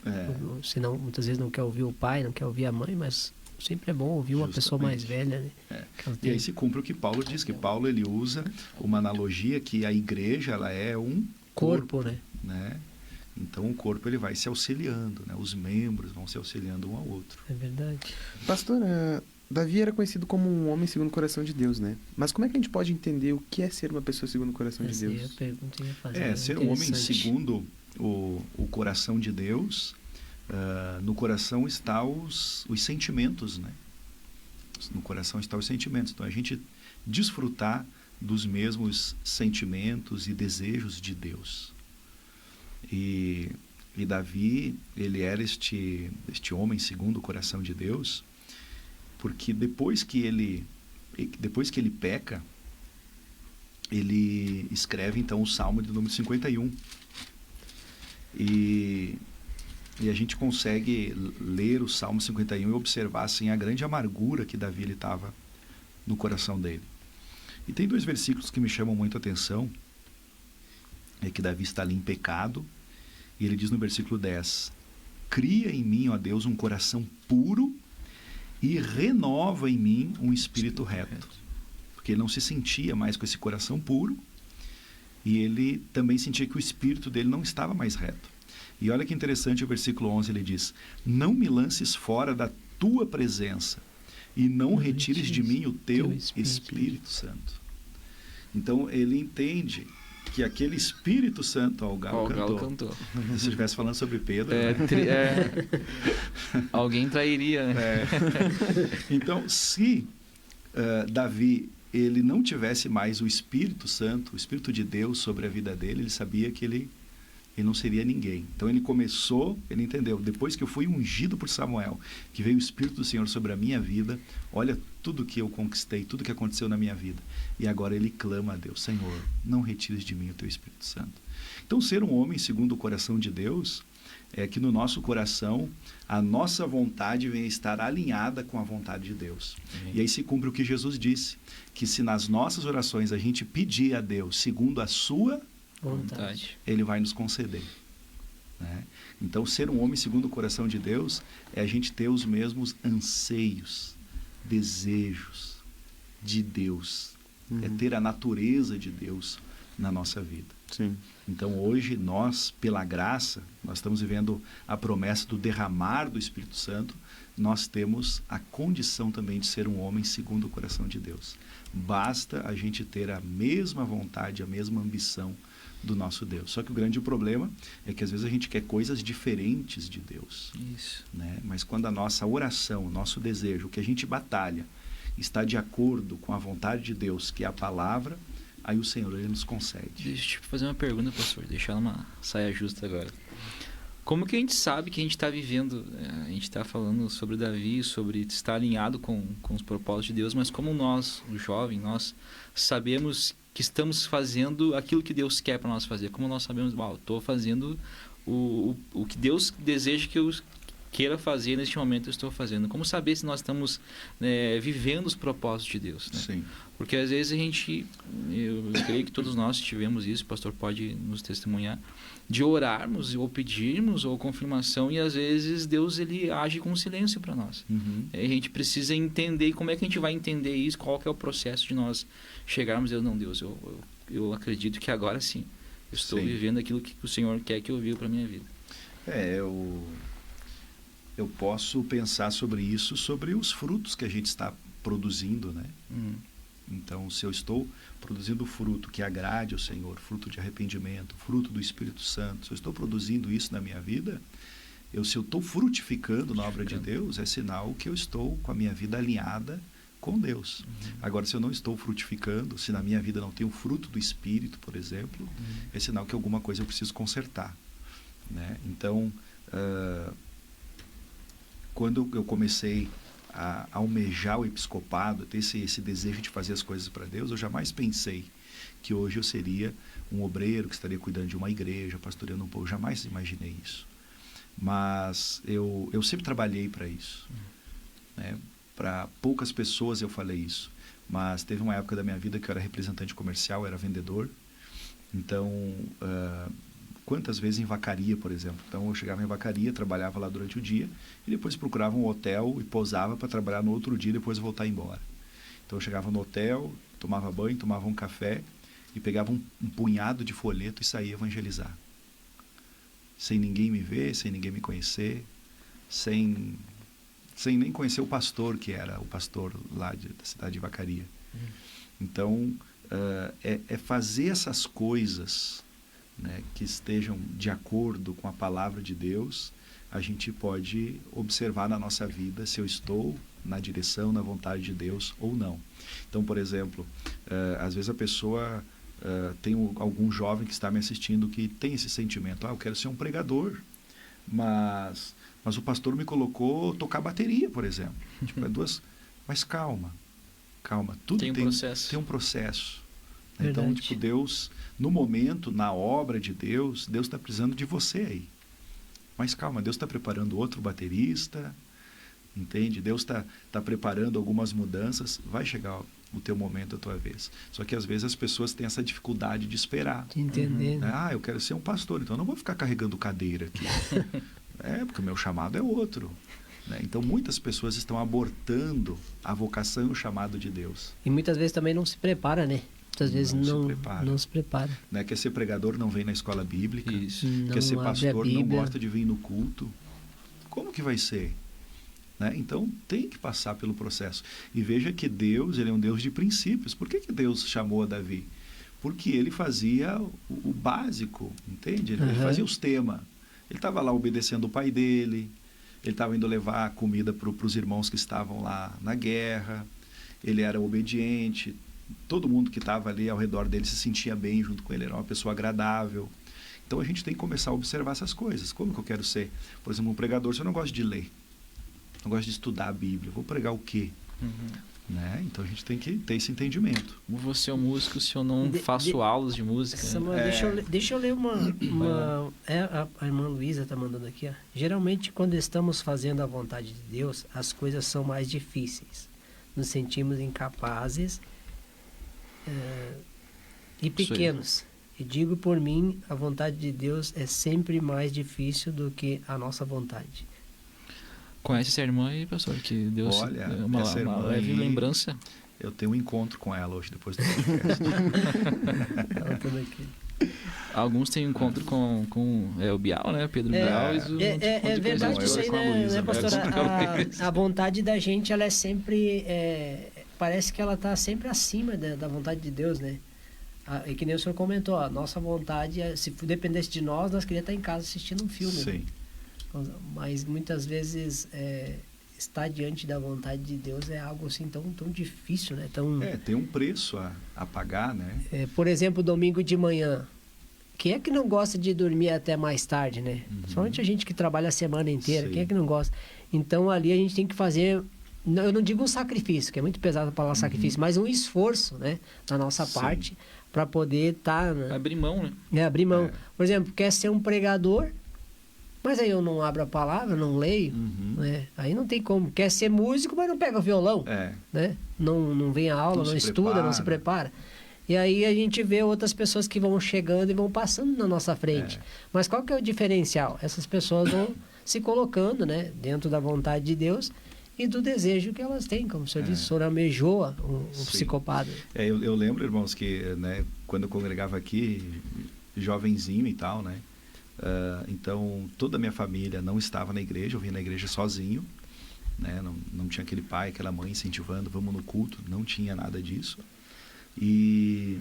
Senão, muitas vezes não quer ouvir o pai, não quer ouvir a mãe, mas sempre é bom ouvir uma pessoa mais velha, né? E aí se cumpre o que Paulo diz, que Paulo ele usa uma analogia que a igreja ela é um corpo, né? Então o corpo ele vai se auxiliando, né? Os membros vão se auxiliando um ao outro. É verdade. Pastor, Davi era conhecido como um homem segundo o coração de Deus, né? Mas como é que a gente pode entender o que é ser uma pessoa segundo o coração de Deus? Essa é a pergunta que eu ia fazer. Ser um homem segundo o coração de Deus, no coração está os sentimentos, né? No coração estão os sentimentos. Então, a gente desfrutar dos mesmos sentimentos e desejos de Deus. E Davi, ele era este homem segundo o coração de Deus, porque depois que ele peca, ele escreve então o Salmo de número 51. E a gente consegue ler o Salmo 51 e observar assim, a grande amargura que Davi estava no coração dele. E tem 2 versículos que me chamam muito a atenção. É que Davi está ali em pecado, e ele diz no versículo 10: cria em mim, ó Deus, um coração puro e renova em mim um espírito reto. Porque ele não se sentia mais com esse coração puro, e ele também sentia que o espírito dele não estava mais reto. E olha que interessante o versículo 11, ele diz: não me lances fora da tua presença, e não retires de mim o teu Espírito Santo. Então ele entende que aquele Espírito Santo, o Galo cantou. Se você estivesse falando sobre Pedro, alguém trairia, né? Então, se Davi ele não tivesse mais o Espírito Santo, o Espírito de Deus sobre a vida dele, ele sabia que ele não seria ninguém. Então ele entendeu, depois que eu fui ungido por Samuel, que veio o Espírito do Senhor sobre a minha vida, olha tudo que eu conquistei, tudo que aconteceu na minha vida. E agora ele clama a Deus: Senhor, não retires de mim o teu Espírito Santo. Então ser um homem segundo o coração de Deus é que no nosso coração a nossa vontade venha estar alinhada com a vontade de Deus. E aí se cumpre o que Jesus disse, que se nas nossas orações a gente pedir a Deus segundo a sua vontade, ele vai nos conceder, né? Então ser um homem segundo o coração de Deus é a gente ter os mesmos anseios, desejos de Deus, é ter a natureza de Deus na nossa vida. Sim. Então hoje nós, pela graça, nós estamos vivendo a promessa do derramar do Espírito Santo, nós temos a condição também de ser um homem segundo o coração de Deus. Basta a gente ter a mesma vontade, a mesma ambição do nosso Deus. Só que o grande problema é que às vezes a gente quer coisas diferentes de Deus. Isso. Né? Mas quando a nossa oração, o nosso desejo, o que a gente batalha, está de acordo com a vontade de Deus, que é a palavra, aí o Senhor ele nos concede. Deixa eu te fazer uma pergunta, pastor, deixar uma saia justa agora. Como que a gente sabe que a gente está vivendo, a gente está falando sobre Davi, sobre estar alinhado com os propósitos de Deus, mas como nós, o jovem, nós sabemos que estamos fazendo aquilo que Deus quer para nós fazer? Como nós sabemos, estou fazendo o que Deus deseja que eu queira fazer neste momento, eu estou fazendo. Como saber se nós estamos vivendo os propósitos de Deus? Né? Sim. Porque às vezes eu creio que todos nós tivemos isso, o pastor pode nos testemunhar, de orarmos ou pedirmos ou confirmação, e às vezes Deus ele age com silêncio para nós. A gente precisa entender como é que a gente vai entender isso, qual que é o processo de nós chegarmos a Deus. Não, Deus, eu acredito que agora sim, eu estou vivendo aquilo que o Senhor quer que eu viva para a minha vida. Eu posso pensar sobre isso, sobre os frutos que a gente está produzindo, né? Então, se eu estou produzindo fruto que agrade ao Senhor, fruto de arrependimento, fruto do Espírito Santo, se eu estou produzindo isso na minha vida, se eu estou frutificando na obra de Deus, é sinal que eu estou com a minha vida alinhada com Deus. Agora, se eu não estou frutificando, se na minha vida não tem o fruto do Espírito, por exemplo, é sinal que alguma coisa eu preciso consertar, né? Então, quando eu comecei a almejar o episcopado, ter esse desejo de fazer as coisas para Deus, eu jamais pensei que hoje eu seria um obreiro que estaria cuidando de uma igreja, pastoreando um povo. Jamais imaginei isso. Mas eu sempre trabalhei para isso, né? Para poucas pessoas eu falei isso, mas teve uma época da minha vida que eu era representante comercial, era vendedor. Então, quantas vezes em vacaria, por exemplo. Então, eu chegava em vacaria, trabalhava lá durante o dia e depois procurava um hotel e pousava para trabalhar no outro dia e depois voltar embora. Então, eu chegava no hotel, tomava banho, tomava um café e pegava um punhado de folheto e saía evangelizar. Sem ninguém me ver, sem ninguém me conhecer, sem nem conhecer o pastor, que era o pastor lá da cidade de Vacaria. Então, é fazer essas coisas, né, que estejam de acordo com a palavra de Deus. A gente pode observar na nossa vida se eu estou na direção, na vontade de Deus ou não. Então, por exemplo, às vezes a pessoa... tem algum jovem que está me assistindo que tem esse sentimento: eu quero ser um pregador, mas o pastor me colocou tocar bateria, por exemplo. Tipo, mas calma, tudo tem um processo. Então, tipo, Deus, no momento, na obra de Deus está precisando de você aí. Mas calma, Deus está preparando outro baterista, entende? Deus está preparando algumas mudanças, vai chegar o teu momento, a tua vez. Só que às vezes as pessoas têm essa dificuldade de esperar. De entender. Eu quero ser um pastor, então eu não vou ficar carregando cadeira aqui. Porque o meu chamado é outro, né? Então muitas pessoas estão abortando a vocação e o chamado de Deus. E muitas vezes também não se prepara, né? Muitas vezes não se prepara. Né? Quer ser pregador, não vem na escola bíblica. Isso. Quer ser pastor, não gosta de vir no culto. Como que vai ser? Né? Então tem que passar pelo processo. E veja que Deus, ele é um Deus de princípios. Por que Deus chamou a Davi? Porque ele fazia o básico, entende? Ele fazia os temas. Ele estava lá obedecendo o pai dele, ele estava indo levar comida para os irmãos que estavam lá na guerra, ele era obediente, todo mundo que estava ali ao redor dele se sentia bem junto com ele, era uma pessoa agradável. Então a gente tem que começar a observar essas coisas. Como que eu quero ser? Por exemplo, um pregador, se eu não gosto de ler, não gosto de estudar a Bíblia, vou pregar o quê? Né? Então a gente tem que ter esse entendimento. Como você é um músico se eu não faço aulas de música? Samuel, deixa eu ler a irmã Luísa está mandando aqui. Ó. Geralmente, quando estamos fazendo a vontade de Deus, as coisas são mais difíceis. Nos sentimos incapazes e pequenos. E digo por mim, a vontade de Deus é sempre mais difícil do que a nossa vontade. Conhece essa irmã aí, pastor? Que Deus, olha, uma leve lembrança. Eu tenho um encontro com ela hoje, depois do podcast. Ela tá aqui. Alguns têm encontro com o Bial, né? Pedro Bial. É verdade isso aí, né, pastora? A vontade da gente, ela é sempre... parece que ela está sempre acima da vontade de Deus, né? E que nem o senhor comentou, a nossa vontade, se dependesse de nós queríamos estar em casa assistindo um filme. Sim. Né? Mas muitas vezes estar diante da vontade de Deus é algo assim tão difícil, né? Tem um preço a pagar, né? Por exemplo, domingo de manhã. Quem é que não gosta de dormir até mais tarde, né? Somente a gente que trabalha a semana inteira. Sim. Quem é que não gosta? Então ali a gente tem que fazer, eu não digo um sacrifício, que é muito pesado a palavra sacrifício, mas um esforço, né? Da nossa parte para poder estar... né? Abrir mão, né? Abrir mão. Por exemplo, quer ser um pregador... Mas aí eu não abro a palavra, não leio, né? Aí não tem como. Quer ser músico, mas não pega o violão, né? Não vem a aula, não estuda, não se prepara. E aí a gente vê outras pessoas que vão chegando e vão passando na nossa frente. Mas qual que é o diferencial? Essas pessoas vão se colocando, né? Dentro da vontade de Deus e do desejo que elas têm. Como o senhor disse, o senhor almejou um psicopata. Eu lembro, irmãos, que né, quando eu congregava aqui, jovenzinho e tal, né? Então toda a minha família não estava na igreja, eu vim na igreja sozinho, né? Não tinha aquele pai, aquela mãe incentivando, vamos no culto, não tinha nada disso. E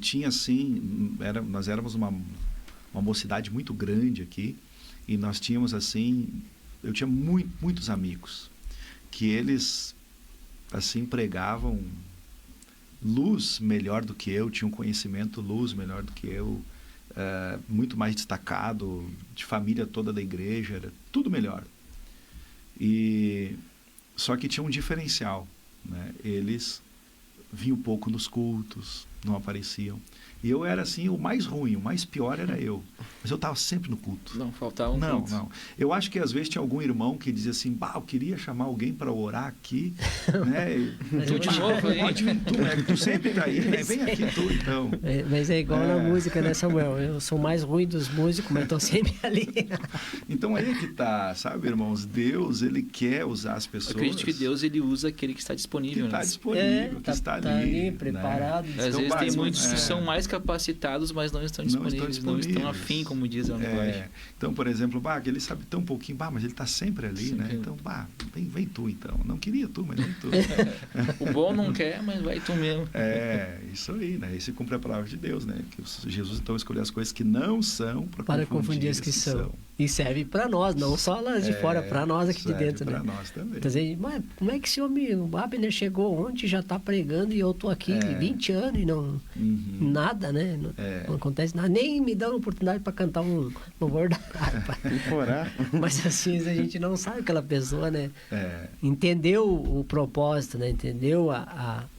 tinha assim, nós éramos uma mocidade muito grande aqui, e nós tínhamos assim, eu tinha muitos amigos, que eles assim, pregavam luz melhor do que eu, tinham conhecimento, luz melhor do que eu, muito mais destacado, de família toda da igreja, era tudo melhor. Só que tinha um diferencial, né? Eles vinham pouco nos cultos, não apareciam. E eu era assim, o mais ruim, o mais pior era eu. Mas eu estava sempre no culto. Não, faltava um Não, culto. não. Eu acho que às vezes tinha algum irmão que dizia assim, eu queria chamar alguém para orar aqui, né? Tu de novo aí? Pode vir tu, né? Tu sempre tá aí, né? Vem aqui tu, então. Mas é igual na música, né, Samuel? Eu sou mais ruim dos músicos, mas estou sempre ali. Então aí que tá, sabe, irmãos? Deus, ele quer usar as pessoas. Eu acredito que Deus, ele usa aquele que está que disponível, está né? disponível, que está tá ali, né? preparado. Às Então, vezes tem mas, muitos que são mais capacitados, mas não estão disponíveis, não estão afim, como diz a linguagem. Então, por exemplo, ele sabe tão pouquinho, mas ele está sempre ali, Sempre. né? Então, vem tu então. Não queria tu, mas vem tu. O bom não quer, mas vai tu mesmo. Isso aí, né? Esse cumpre a palavra de Deus, né? Que Jesus então escolheu as coisas que não são para confundir as que são. E serve para nós, não só lá de fora, para nós aqui de dentro, né? Para nós também. Quer dizer, mas como é que esse homem, o Abner chegou ontem, já está pregando e eu estou aqui 20 anos e não nada, né? Não acontece nada, nem me dão oportunidade para cantar um louvor da harpa. Mas assim, a gente não sabe aquela pessoa, né? Entendeu o propósito, né? Entendeu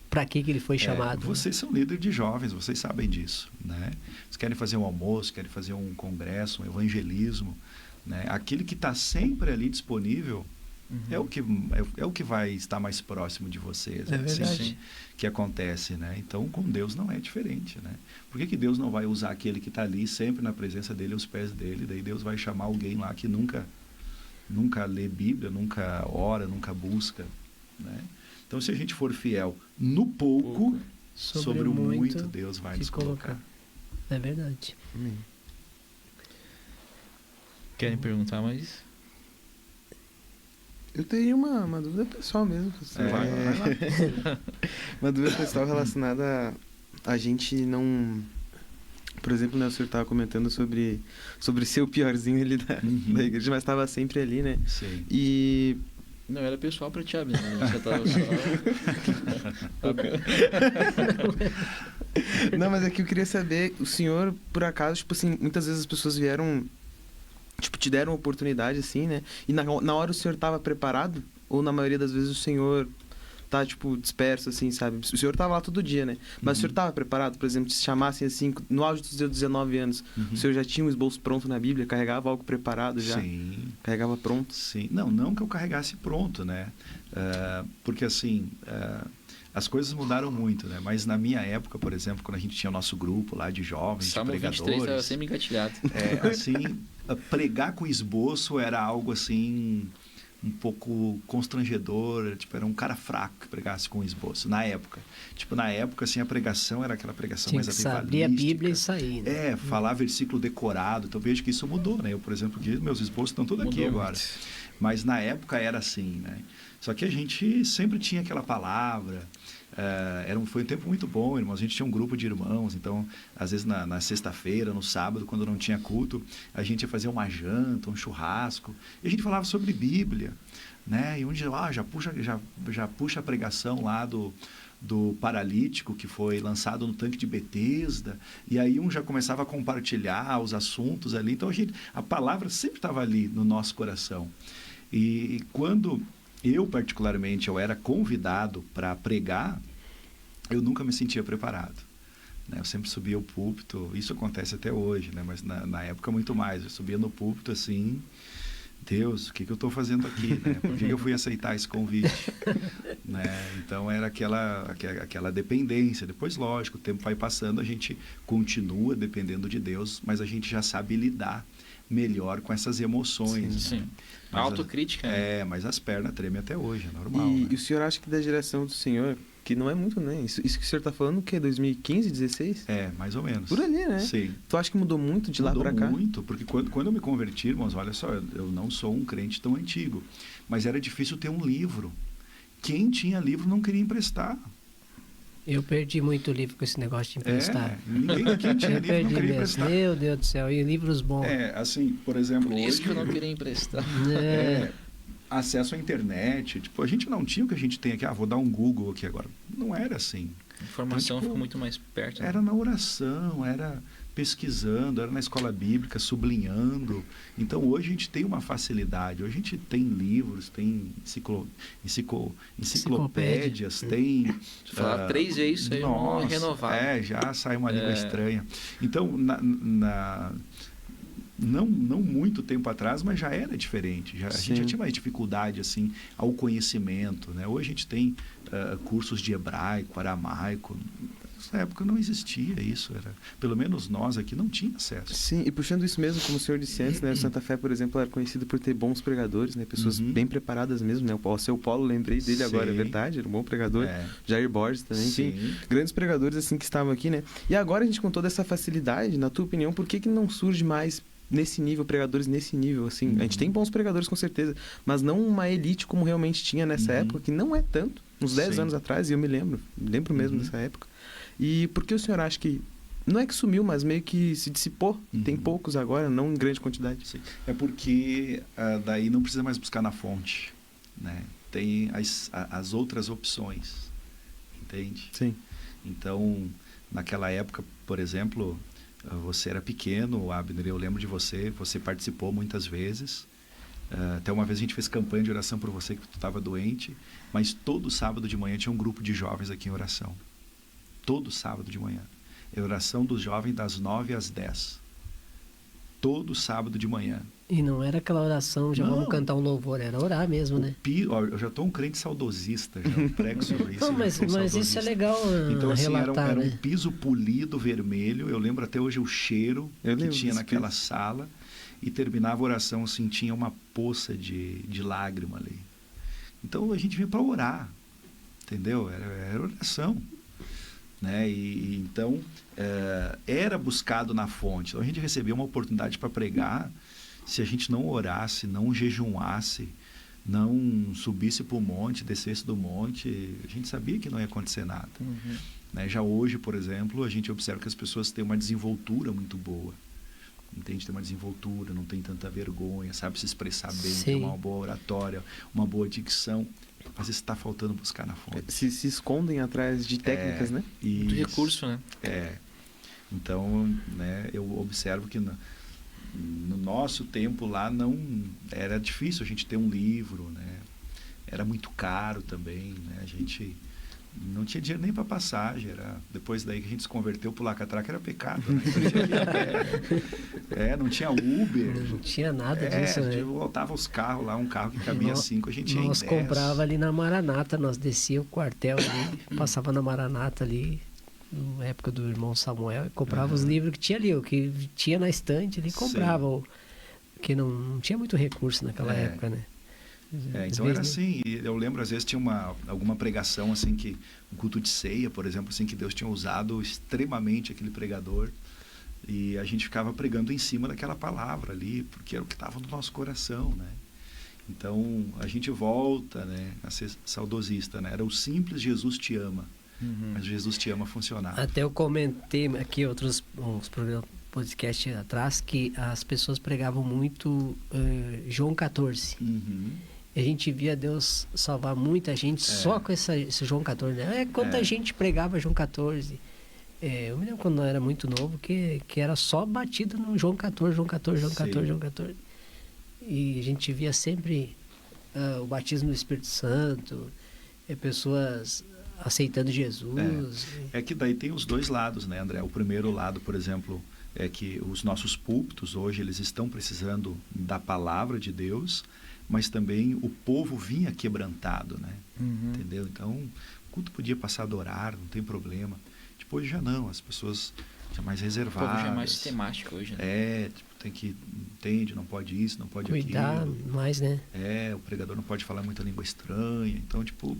para que ele foi chamado. Vocês são líderes de jovens, vocês sabem disso, né? Vocês querem fazer um almoço, querem fazer um congresso, um evangelismo, né? Aquele que está sempre ali disponível é o que vai estar mais próximo de vocês. É verdade. Assim, que acontece, né? Então, com Deus não é diferente, né? Por que Deus não vai usar aquele que está ali sempre na presença dele, aos pés dele? Daí Deus vai chamar alguém lá que nunca lê Bíblia, nunca ora, nunca busca, né? Então, se a gente for fiel no pouco, sobre o muito Deus vai nos colocar. É verdade. Amém. Querem perguntar mais? Eu teria uma dúvida pessoal mesmo. Vai lá. Uma dúvida pessoal relacionada a gente não... Por exemplo, né, o senhor estava comentando sobre ser o piorzinho ali da igreja, mas estava sempre ali, né? Sim. E... Não, era pessoal para ti, Abner. Você tava só... Não, mas aqui eu queria saber, o senhor, por acaso, tipo assim, muitas vezes as pessoas vieram, tipo, te deram oportunidade, assim, né? E na hora o senhor estava preparado? Ou na maioria das vezes o senhor tá, tipo, disperso, assim, sabe? O senhor estava lá todo dia, né? Mas o senhor estava preparado, por exemplo, se chamassem assim, no auge dos seus 19 anos, o senhor já tinha um esboço pronto na Bíblia, carregava algo preparado já? Sim. Carregava pronto? Sim. Não que eu carregasse pronto, né? Porque, assim, as coisas mudaram muito, né? Mas na minha época, por exemplo, quando a gente tinha o nosso grupo lá de jovens, Salmo de 23 pregadores... estava sempre engatilhado. Assim, pregar com esboço era algo, assim... um pouco constrangedor, tipo, era um cara fraco que pregasse com esboço, na época. Tipo, na época, assim, a pregação era aquela pregação Tinha mais que avivalística. abrir a Bíblia e sair, né? Falar versículo decorado. Então, vejo que isso mudou, né? Eu, por exemplo, meus esboços estão todos aqui agora. Muito. Mas na época era assim, né? Só que a gente sempre tinha aquela palavra... foi um tempo muito bom, irmãos. A gente tinha um grupo de irmãos, então, às vezes na sexta-feira, no sábado, quando não tinha culto, a gente ia fazer uma janta, um churrasco, e a gente falava sobre Bíblia, né? E um dia, já puxa a pregação lá do paralítico que foi lançado no tanque de Betesda, e aí já começava a compartilhar os assuntos ali. Então, a palavra sempre estava ali no nosso coração. E quando... eu, particularmente, eu era convidado para pregar, eu nunca me sentia preparado, né? Eu sempre subia ao púlpito, isso acontece até hoje, né? Mas na época muito mais, eu subia no púlpito assim, Deus, o que eu estou fazendo aqui, né? Por que eu fui aceitar esse convite? Né? Então era aquela dependência. Depois, lógico, o tempo vai passando, a gente continua dependendo de Deus, mas a gente já sabe lidar melhor com essas emoções. Sim. Né? A autocrítica. Né? Mas as pernas tremem até hoje, é normal. E, né? e o senhor acha que da geração do senhor, que não é muito, né? Isso que o senhor está falando, o quê? 2015, 16? Mais ou menos. Por ali, né? Sim. Tu acha que mudou muito de lá para cá? Mudou muito, porque quando eu me converti, irmãos, olha só, eu não sou um crente tão antigo, mas era difícil ter um livro. Quem tinha livro não queria emprestar. Eu perdi muito livro com esse negócio de emprestar. Quem tinha livro não queria emprestar. Meu Deus do céu, e livros bons. Assim, por exemplo... Por isso hoje, que eu não queria emprestar. acesso à internet. Tipo, a gente não tinha o que a gente tem aqui. Vou dar um Google aqui agora. Não era assim. A informação Então, tipo, ficou muito mais perto. Né? Era na oração, era pesquisando, era na escola bíblica, sublinhando. Então, hoje a gente tem uma facilidade. Hoje a gente tem livros, tem enciclopédias, tem... Falar 3 vezes isso aí é renovado. Já sai uma língua estranha. Então, não muito tempo atrás, mas já era diferente. A gente já tinha mais dificuldade assim, ao conhecimento. Né? Hoje a gente tem cursos de hebraico, aramaico. Nessa época não existia isso. Pelo menos nós aqui não tinha acesso. Sim, e puxando isso mesmo, como o senhor disse antes, né, o Santa Fé, por exemplo, era conhecido por ter bons pregadores, né, pessoas bem preparadas mesmo. Né? O seu Paulo, lembrei dele agora, é verdade, era um bom pregador. Jair Borges também, enfim, grandes pregadores assim que estavam aqui. Né? E agora a gente, com toda essa facilidade, na tua opinião, por que não surge mais nesse nível, pregadores nesse nível, assim? A gente tem bons pregadores, com certeza, mas não uma elite como realmente tinha nessa época, que não é tanto, uns 10 anos atrás, e eu me lembro mesmo dessa época. E por que o senhor acha que, não é que sumiu, mas meio que se dissipou? Tem poucos agora, não em grande quantidade. Sim. É porque daí não precisa mais buscar na fonte, né? Tem as outras opções, entende? Sim. Então, naquela época, por exemplo, você era pequeno, Abner, eu lembro de você participou muitas vezes. Até uma vez a gente fez campanha de oração por você, que tu estava doente, mas todo sábado de manhã tinha um grupo de jovens aqui em oração. Todo sábado de manhã. É oração dos jovens das 9 às 10. Todo sábado de manhã. E não era aquela oração, vamos cantar um louvor, era orar mesmo, né? Eu já estou um crente saudosista, já eu prego sobre isso. Não, mas isso é legal então, assim, relatar, era né? um piso polido vermelho, eu lembro até hoje o cheiro que tinha naquela sala, e terminava a oração assim, tinha uma poça de lágrima ali. Então a gente vinha para orar, entendeu? Era oração. Né? Então, era buscado na fonte. Então, a gente recebia uma oportunidade para pregar. Se a gente não orasse, não jejuasse, não subisse para o monte, descesse do monte, a gente sabia que não ia acontecer nada. Né? Já hoje, por exemplo, a gente observa que as pessoas têm uma desenvoltura muito boa. Entende? Tem uma desenvoltura, não tem tanta vergonha, sabe se expressar bem, tem uma boa oratória, uma boa dicção. Mas isso está faltando buscar na fonte. Se escondem atrás de técnicas, né? De recurso, né? Então, né, eu observo que no nosso tempo lá não era difícil a gente ter um livro, né? Era muito caro também, né? A gente não tinha dinheiro nem para passagem. Depois daí que a gente se converteu pro Lacatraca, era pecado, né? Não tinha Uber. Não tinha nada disso, né? Voltava os carros lá, um carro que cabia 5, a gente ia em 10. Nós comprava ali na Maranata, nós descia o quartel ali, passava na Maranata ali, na época do irmão Samuel, e comprava os livros que tinha ali, o que tinha na estante ali, comprava. Porque não tinha muito recurso naquela época, né? Então era assim, e eu lembro às vezes tinha alguma pregação assim, que um culto de ceia, por exemplo, assim, que Deus tinha usado extremamente aquele pregador, e a gente ficava pregando em cima daquela palavra ali, porque era o que estava no nosso coração, né? Então a gente volta, né, a ser saudosista, né? Era o simples Jesus te ama, mas Jesus te ama funcionar. Até eu comentei aqui uns podcast atrás que as pessoas pregavam muito João 14. E a gente via Deus salvar muita gente só com esse João 14. Né? Quanta gente pregava João 14. Eu me lembro quando eu era muito novo que era só batido no João 14, João 14, João 14, João 14. E a gente via sempre o batismo do Espírito Santo, pessoas aceitando Jesus. É que daí tem os dois lados, né, André? O primeiro lado, por exemplo, é que os nossos púlpitos hoje eles estão precisando da palavra de Deus, mas também o povo vinha quebrantado, né? Entendeu? Então, o culto podia passar a adorar, não tem problema. Depois já não, as pessoas já mais reservadas. O povo já é mais sistemático hoje, né? Tem que, entende, não pode isso, não pode cuidar aquilo. Mais, né? O pregador não pode falar muita língua estranha, então, tipo...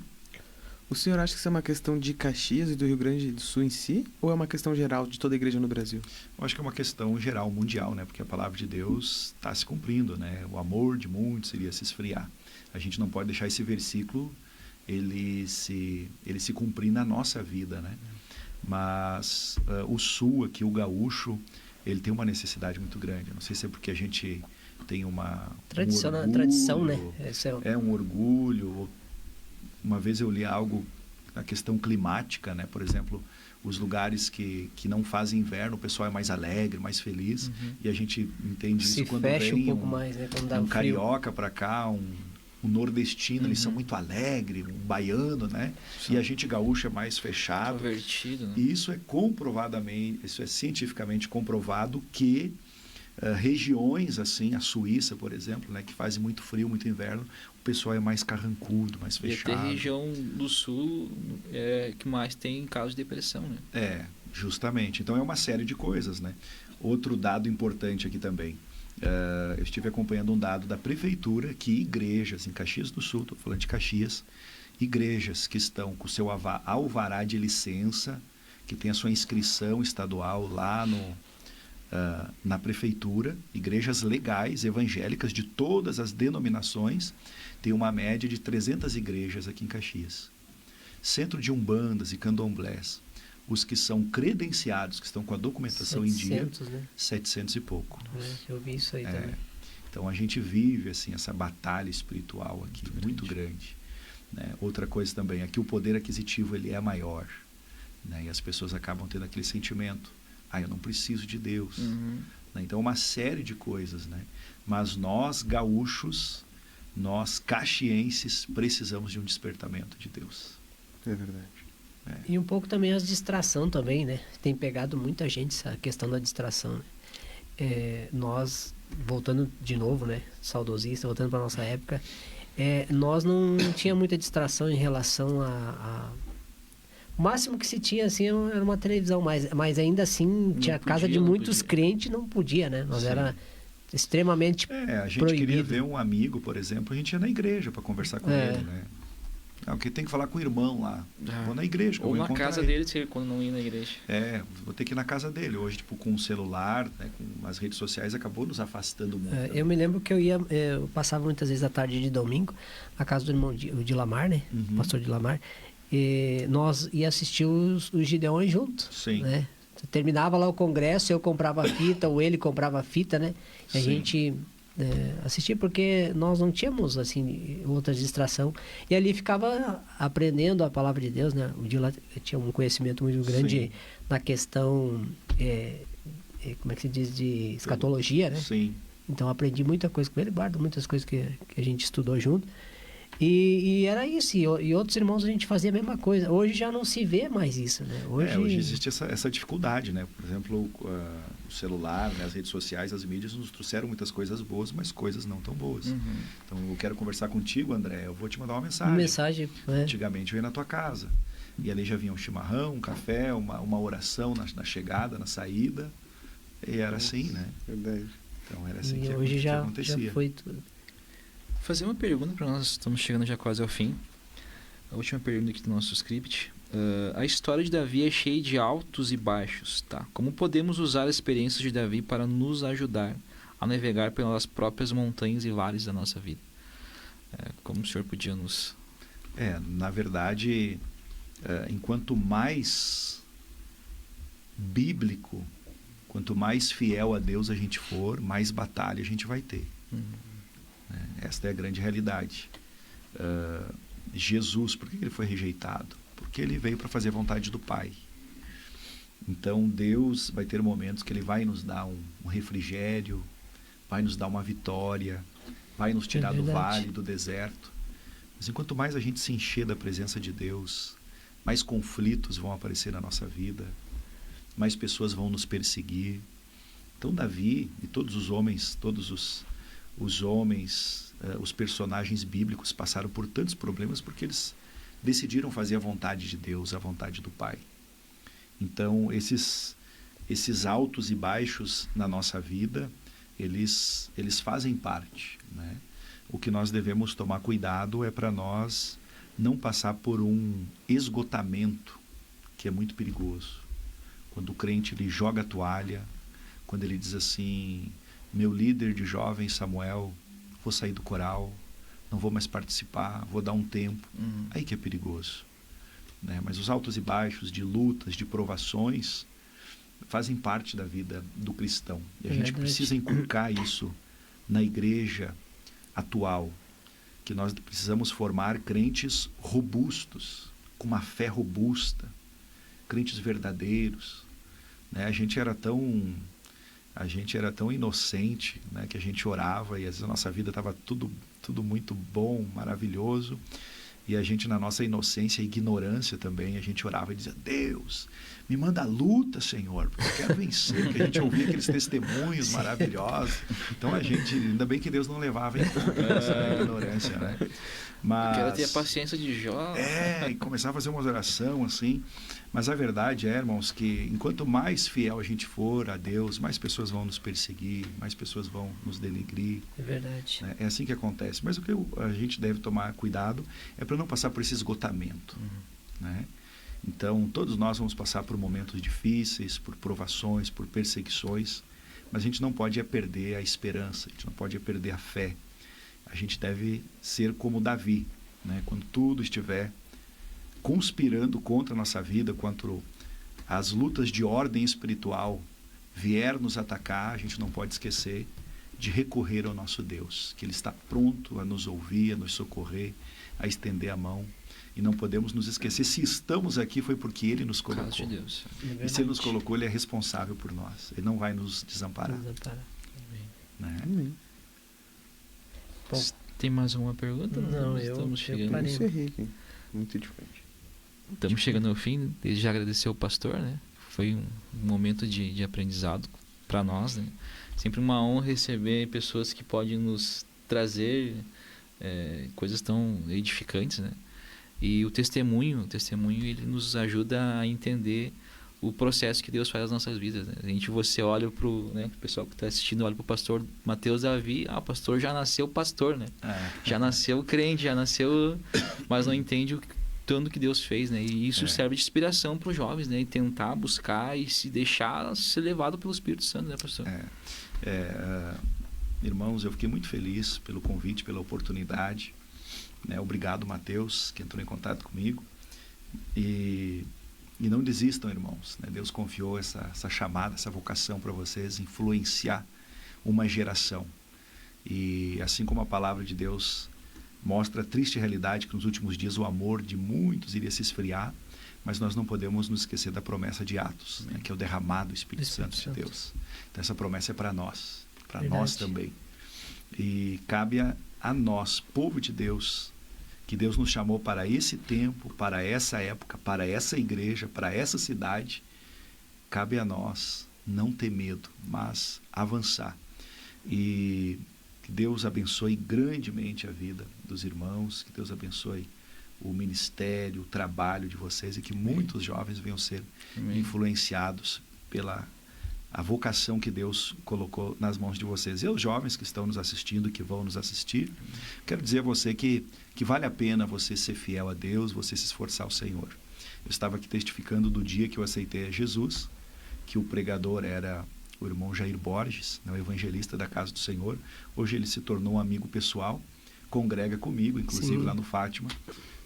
O senhor acha que isso é uma questão de Caxias e do Rio Grande do Sul em si? Ou é uma questão geral de toda a igreja no Brasil? Eu acho que é uma questão geral, mundial, né? Porque a palavra de Deus está se cumprindo, né? O amor de muitos iria se esfriar. A gente não pode deixar esse versículo ele se cumprir na nossa vida, né? Mas o Sul aqui, o gaúcho, ele tem uma necessidade muito grande. Eu não sei se é porque a gente tem uma Tradição, um orgulho, tradição, né? Esse é um orgulho. Uma vez eu li algo na questão climática, né? Por exemplo, os lugares que não fazem inverno, o pessoal é mais alegre, mais feliz, e a gente entende se isso quando fecha vem um pouco mais, né? Quando dá um um frio. carioca para cá, um nordestino, eles são muito alegres, um baiano, né? E a gente gaúcho é mais fechado. Introvertido, né? E isso é comprovadamente, isso é cientificamente comprovado que regiões assim, a Suíça, por exemplo, né, que fazem muito frio, muito inverno, o pessoal é mais carrancudo, mais E fechado. até a região do sul é que mais tem casos de depressão, né? É, justamente. Então é uma série de coisas, né? Outro dado importante aqui também. Eu estive acompanhando um dado da prefeitura que igrejas em Caxias do Sul, estou falando de Caxias, igrejas que estão com o seu alvará de licença, que tem a sua inscrição estadual lá na prefeitura, igrejas legais, evangélicas de todas as denominações, tem uma média de 300 igrejas aqui em Caxias. Centro de umbandas e candomblés, os que são credenciados, que estão com a documentação 700, em dia, né? 700 e pouco. Eu vi isso aí também. Então a gente vive assim essa batalha espiritual aqui, muito grande. Né? Outra coisa também, aqui o poder aquisitivo ele é maior, né? E as pessoas acabam tendo aquele sentimento, eu não preciso de Deus. Né? Então uma série de coisas, né? Mas nós gaúchos, nós caxienses precisamos de um despertamento de Deus. É verdade. E um pouco também as distração também, né? Tem pegado muita gente essa questão da distração, né? Nós, voltando de novo, né? Saudosista, voltando para nossa época, nós não tinha muita distração em relação o máximo que se tinha, assim, era uma televisão, mas ainda assim, tinha casa de muitos crentes, não podia, né? Nós era extremamente a gente proibido. queria ver um amigo, por exemplo, a gente ia na igreja para conversar com ele, né? Porque tem que falar com o irmão lá. Vou na igreja. Ou na casa dele, quando não ia na igreja. Vou ter que ir na casa dele. Hoje, tipo, com o celular, né, com as redes sociais, acabou nos afastando muito. Eu me lembro que eu passava muitas vezes à tarde de domingo na casa do irmão o Dilamar, né? O pastor Dilamar. E nós ia assistir os Gideões juntos. Sim. Né? Terminava lá o congresso, eu comprava a fita, ou ele comprava a fita, né? E a gente assistia porque nós não tínhamos, assim, outra distração. E ali ficava aprendendo a palavra de Deus, né? O Dila tinha um conhecimento muito grande na questão, como é que se diz, de escatologia, né? Sim. Então aprendi muita coisa com ele, guardo muitas coisas que a gente estudou junto. E era isso, e outros irmãos a gente fazia a mesma coisa. Hoje já não se vê mais isso, né? Hoje existe essa dificuldade, né? Por exemplo, o celular, né? As redes sociais, as mídias nos trouxeram muitas coisas boas, mas coisas não tão boas. Então eu quero conversar contigo, André, eu vou te mandar uma mensagem. Antigamente eu ia na tua casa, e ali já vinha um chimarrão, um café, uma oração na chegada, na saída, e era assim, né? Verdade. Então era assim e que hoje já acontecia. Já foi tudo. Fazer uma pergunta para nós, estamos chegando já quase ao fim. A última pergunta aqui do nosso script. A história de Davi é cheia de altos e baixos, tá? Como podemos usar as experiências de Davi para nos ajudar a navegar pelas próprias montanhas e vales da nossa vida? Como o senhor podia nos... Na verdade, enquanto mais bíblico, quanto mais fiel a Deus a gente for, mais batalha a gente vai ter. Esta é a grande realidade. Jesus, por que ele foi rejeitado? Porque ele veio para fazer a vontade do Pai. Então Deus vai ter momentos que ele vai nos dar um refrigério, vai nos dar uma vitória, vai nos tirar do vale, do deserto. Mas enquanto mais a gente se encher da presença de Deus, mais conflitos vão aparecer na nossa vida, mais pessoas vão nos perseguir. Então Davi e todos os homens, os personagens bíblicos passaram por tantos problemas porque eles decidiram fazer a vontade de Deus, a vontade do Pai. Então, esses altos e baixos na nossa vida, eles fazem parte, né? O que nós devemos tomar cuidado é para nós não passar por um esgotamento, que é muito perigoso. Quando o crente ele joga a toalha, quando ele diz assim... Meu líder de jovens, Samuel, vou sair do coral, não vou mais participar, vou dar um tempo. Aí que é perigoso. Né? Mas os altos e baixos, de lutas, de provações, fazem parte da vida do cristão. E a gente precisa inculcar isso na igreja atual, que nós precisamos formar crentes robustos, com uma fé robusta, crentes verdadeiros, né? A gente era tão inocente, né? Que a gente orava e às vezes a nossa vida estava tudo muito bom, maravilhoso, e a gente, na nossa inocência e ignorância também, a gente orava e dizia: Deus, me manda a luta, Senhor, porque eu quero vencer. Porque a gente ouvia aqueles testemunhos maravilhosos. Então a gente, ainda bem que Deus não levava em conta essa ignorância, né? Mas, eu quero ter a paciência de Jó. e começar a fazer uma oração assim. Mas a verdade é, irmãos, que enquanto mais fiel a gente for a Deus, mais pessoas vão nos perseguir, mais pessoas vão nos denegrir. É verdade. Né? É assim que acontece. Mas o que a gente deve tomar cuidado é para não passar por esse esgotamento. Né? Então, todos nós vamos passar por momentos difíceis, por provações, por perseguições, mas a gente não pode perder a esperança, a gente não pode perder a fé. A gente deve ser como Davi, né? Quando tudo estiver conspirando contra a nossa vida, quando as lutas de ordem espiritual vier nos atacar, a gente não pode esquecer de recorrer ao nosso Deus, que Ele está pronto a nos ouvir, a nos socorrer, a estender a mão. E não podemos nos esquecer, se estamos aqui foi porque Ele nos colocou. De Deus. E se Ele nos colocou, Ele é responsável por nós. Ele não vai nos desamparar. Né? Bom, tem mais uma pergunta? Não, Estamos eu chegando. parei. Encerrei aqui. Muito diferente. Estamos chegando ao fim. Desde já agradecer ao pastor, né? Foi um momento de aprendizado para nós, né? Sempre uma honra receber pessoas que podem nos trazer coisas tão edificantes, né? E o testemunho ele nos ajuda a entender o processo que Deus faz nas nossas vidas, né? Você olha pro, né, o pessoal que está assistindo olha pro pastor Mateus Davi, o pastor já nasceu pastor, né? Já nasceu crente, já nasceu, mas não entende o tanto que Deus fez, né? E isso serve de inspiração para os jovens, né? E tentar buscar e se deixar ser levado pelo Espírito Santo, né, pastor? Irmãos, eu fiquei muito feliz pelo convite, pela oportunidade, né? Obrigado, Mateus, que entrou em contato comigo. E não desistam, irmãos, né? Deus confiou essa chamada, essa vocação para vocês influenciar uma geração. E assim como a palavra de Deus mostra a triste realidade que nos últimos dias o amor de muitos iria se esfriar, mas nós não podemos nos esquecer da promessa de Atos, né? Que é o derramado do Espírito Santo de Deus. Então essa promessa é para nós também. E cabe a nós, povo de Deus, que Deus nos chamou para esse tempo, para essa época, para essa igreja, para essa cidade. Cabe a nós não ter medo, mas avançar. E que Deus abençoe grandemente a vida dos irmãos, que Deus abençoe o ministério, o trabalho de vocês e que muitos jovens venham ser influenciados pela a vocação que Deus colocou nas mãos de vocês. E os jovens que estão nos assistindo, que vão nos assistir, quero dizer a você que vale a pena você ser fiel a Deus, você se esforçar ao Senhor. Eu estava aqui testificando do dia que eu aceitei a Jesus, que o pregador era o irmão Jair Borges, né, o evangelista da Casa do Senhor. Hoje ele se tornou um amigo pessoal, congrega comigo, inclusive lá no Fátima,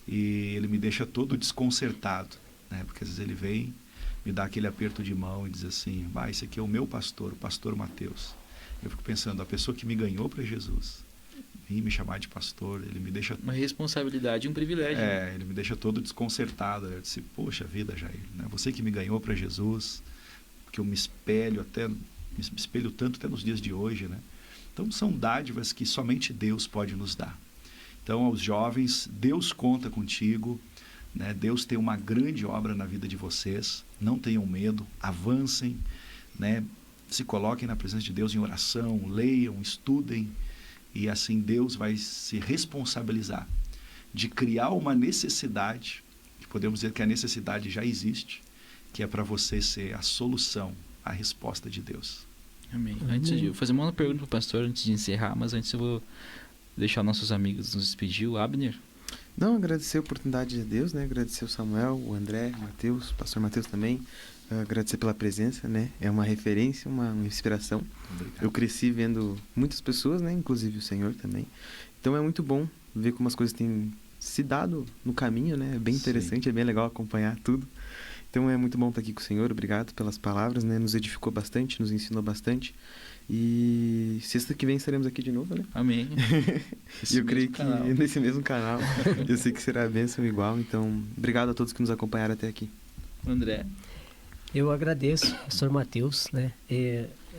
e ele me deixa todo desconcertado, né, porque às vezes ele vem, me dá aquele aperto de mão e diz assim: esse aqui é o meu pastor, o pastor Mateus. Eu fico pensando, a pessoa que me ganhou para Jesus, vir me chamar de pastor, ele me deixa... Uma responsabilidade e um privilégio. Ele me deixa todo desconcertado. Eu disse: poxa vida, Jair, né? Você que me ganhou para Jesus, que eu me espelho tanto até nos dias de hoje, né? Então são dádivas que somente Deus pode nos dar. Então aos jovens, Deus conta contigo, né? Deus tem uma grande obra na vida de vocês. Não tenham medo, avancem, né? Se coloquem na presença de Deus em oração, leiam, estudem, e assim Deus vai se responsabilizar de criar uma necessidade, que podemos dizer que a necessidade já existe, que é para você ser a solução, a resposta de Deus. Amém. Antes de eu fazer uma pergunta para o pastor antes de encerrar, mas antes eu vou deixar nossos amigos nos despedir. O Abner? Não, agradecer a oportunidade de Deus, né? Agradecer o Samuel, o André, o Mateus, o pastor Mateus também. Agradecer pela presença, né? É uma referência, uma inspiração. Obrigado. Eu cresci vendo muitas pessoas, né? Inclusive o Senhor também. Então é muito bom ver como as coisas têm se dado no caminho, né? É bem interessante, é bem legal acompanhar tudo. Então é muito bom estar aqui com o senhor, obrigado pelas palavras, né? Nos edificou bastante, nos ensinou bastante. E sexta que vem estaremos aqui de novo, né? Amém. E eu creio que nesse mesmo canal, eu sei que será a bênção igual. Então, obrigado a todos que nos acompanharam até aqui. André. Eu agradeço, pastor Matheus, né?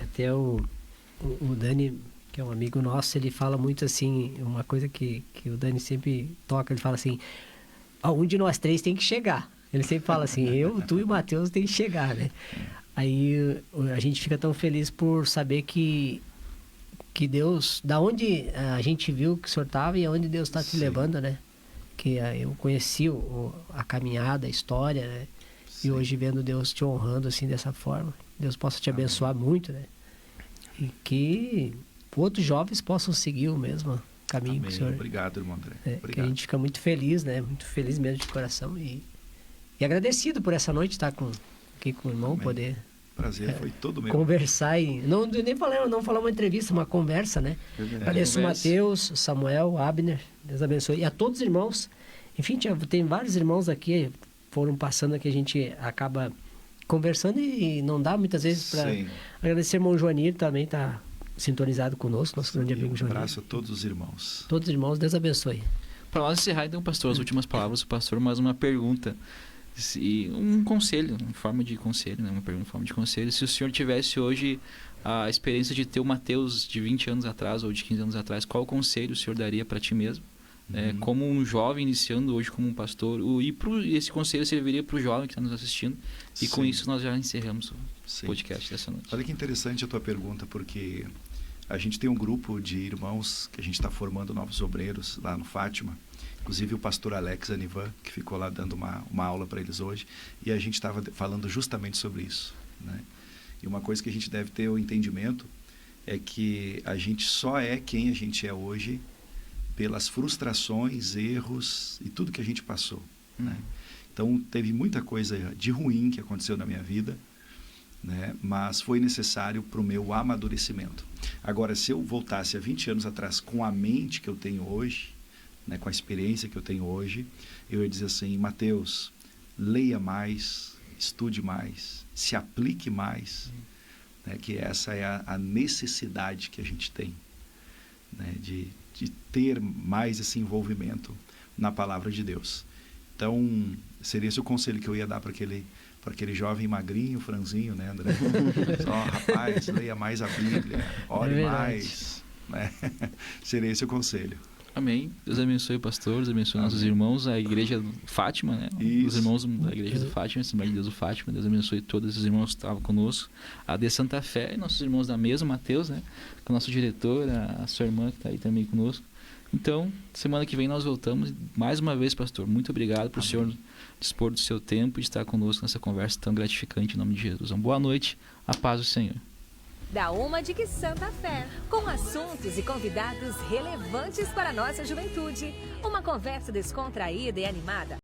Até o Dani, que é um amigo nosso, ele fala muito assim, uma coisa que o Dani sempre toca, ele fala assim, um de nós três tem que chegar. Ele sempre fala assim, eu, tu e o Matheus tem que chegar, né? Aí a gente fica tão feliz por saber que Deus, da onde a gente viu que o senhor estava e aonde Deus está te levando, né? Que eu conheci a caminhada, a história, né? E hoje vendo Deus te honrando assim dessa forma, Deus possa te abençoar muito, né? E que outros jovens possam seguir o mesmo caminho que o senhor. Obrigado, irmão André. Obrigado. Que a gente fica muito feliz, né? Muito feliz mesmo de coração e agradecido por essa noite estar aqui com o irmão, poder prazer foi todo meu. Conversar e nem falar uma entrevista, uma conversa, né? Agradeço o Matheus, Samuel, Abner, Deus abençoe. E a todos os irmãos. Enfim, tem vários irmãos aqui, foram passando aqui, a gente acaba conversando e não dá muitas vezes para agradecer o irmão Joanir, também está sintonizado conosco, nosso grande amigo Joanir. Um abraço a todos os irmãos. Todos os irmãos, Deus abençoe. Para nós encerrar, então, pastor, as últimas palavras do pastor, mais uma pergunta. Um conselho, em forma de conselho, né? Uma pergunta em forma de conselho. Se o senhor tivesse hoje a experiência de ter o Matheus de 20 anos atrás ou de 15 anos atrás, qual conselho o senhor daria para ti mesmo? Como um jovem iniciando hoje como um pastor, e esse conselho serviria para o jovem que está nos assistindo. E com isso nós já encerramos o podcast dessa noite. Olha que interessante a tua pergunta, porque a gente tem um grupo de irmãos que a gente está formando novos obreiros lá no Fátima. Inclusive o pastor Alex Anivan, que ficou lá dando uma aula para eles hoje, e a gente estava falando justamente sobre isso, né? E uma coisa que a gente deve ter o entendimento é que a gente só é quem a gente é hoje pelas frustrações, erros e tudo que a gente passou, né? Então teve muita coisa de ruim que aconteceu na minha vida, né? Mas foi necessário para o meu amadurecimento. Agora, se eu voltasse há 20 anos atrás com a mente que eu tenho hoje, né, com a experiência que eu tenho hoje, eu ia dizer assim: Matheus, leia mais, estude mais, se aplique mais, né, que essa é a necessidade que a gente tem, né, de ter mais esse envolvimento na palavra de Deus. Então, seria esse o conselho que eu ia dar para aquele jovem magrinho, franzinho, né, André? Só, rapaz, leia mais a Bíblia, ore mais, né? Seria esse o conselho. Amém. Deus abençoe o pastor, Deus abençoe nossos irmãos, a igreja do Fátima, né? Os irmãos da igreja do Fátima, Assembleia de Deus do Fátima. Deus abençoe todos os irmãos que estavam conosco. A de Santa Fé, nossos irmãos da mesa, o Matheus, né? Com o nosso diretor, a sua irmã que está aí também conosco. Então, semana que vem nós voltamos. Mais uma vez, pastor, muito obrigado por o senhor dispor do seu tempo e estar conosco nessa conversa tão gratificante em nome de Jesus. Uma boa noite, a paz do Senhor. Da Uma de Que Santa Fé, com assuntos e convidados relevantes para a nossa juventude. Uma conversa descontraída e animada.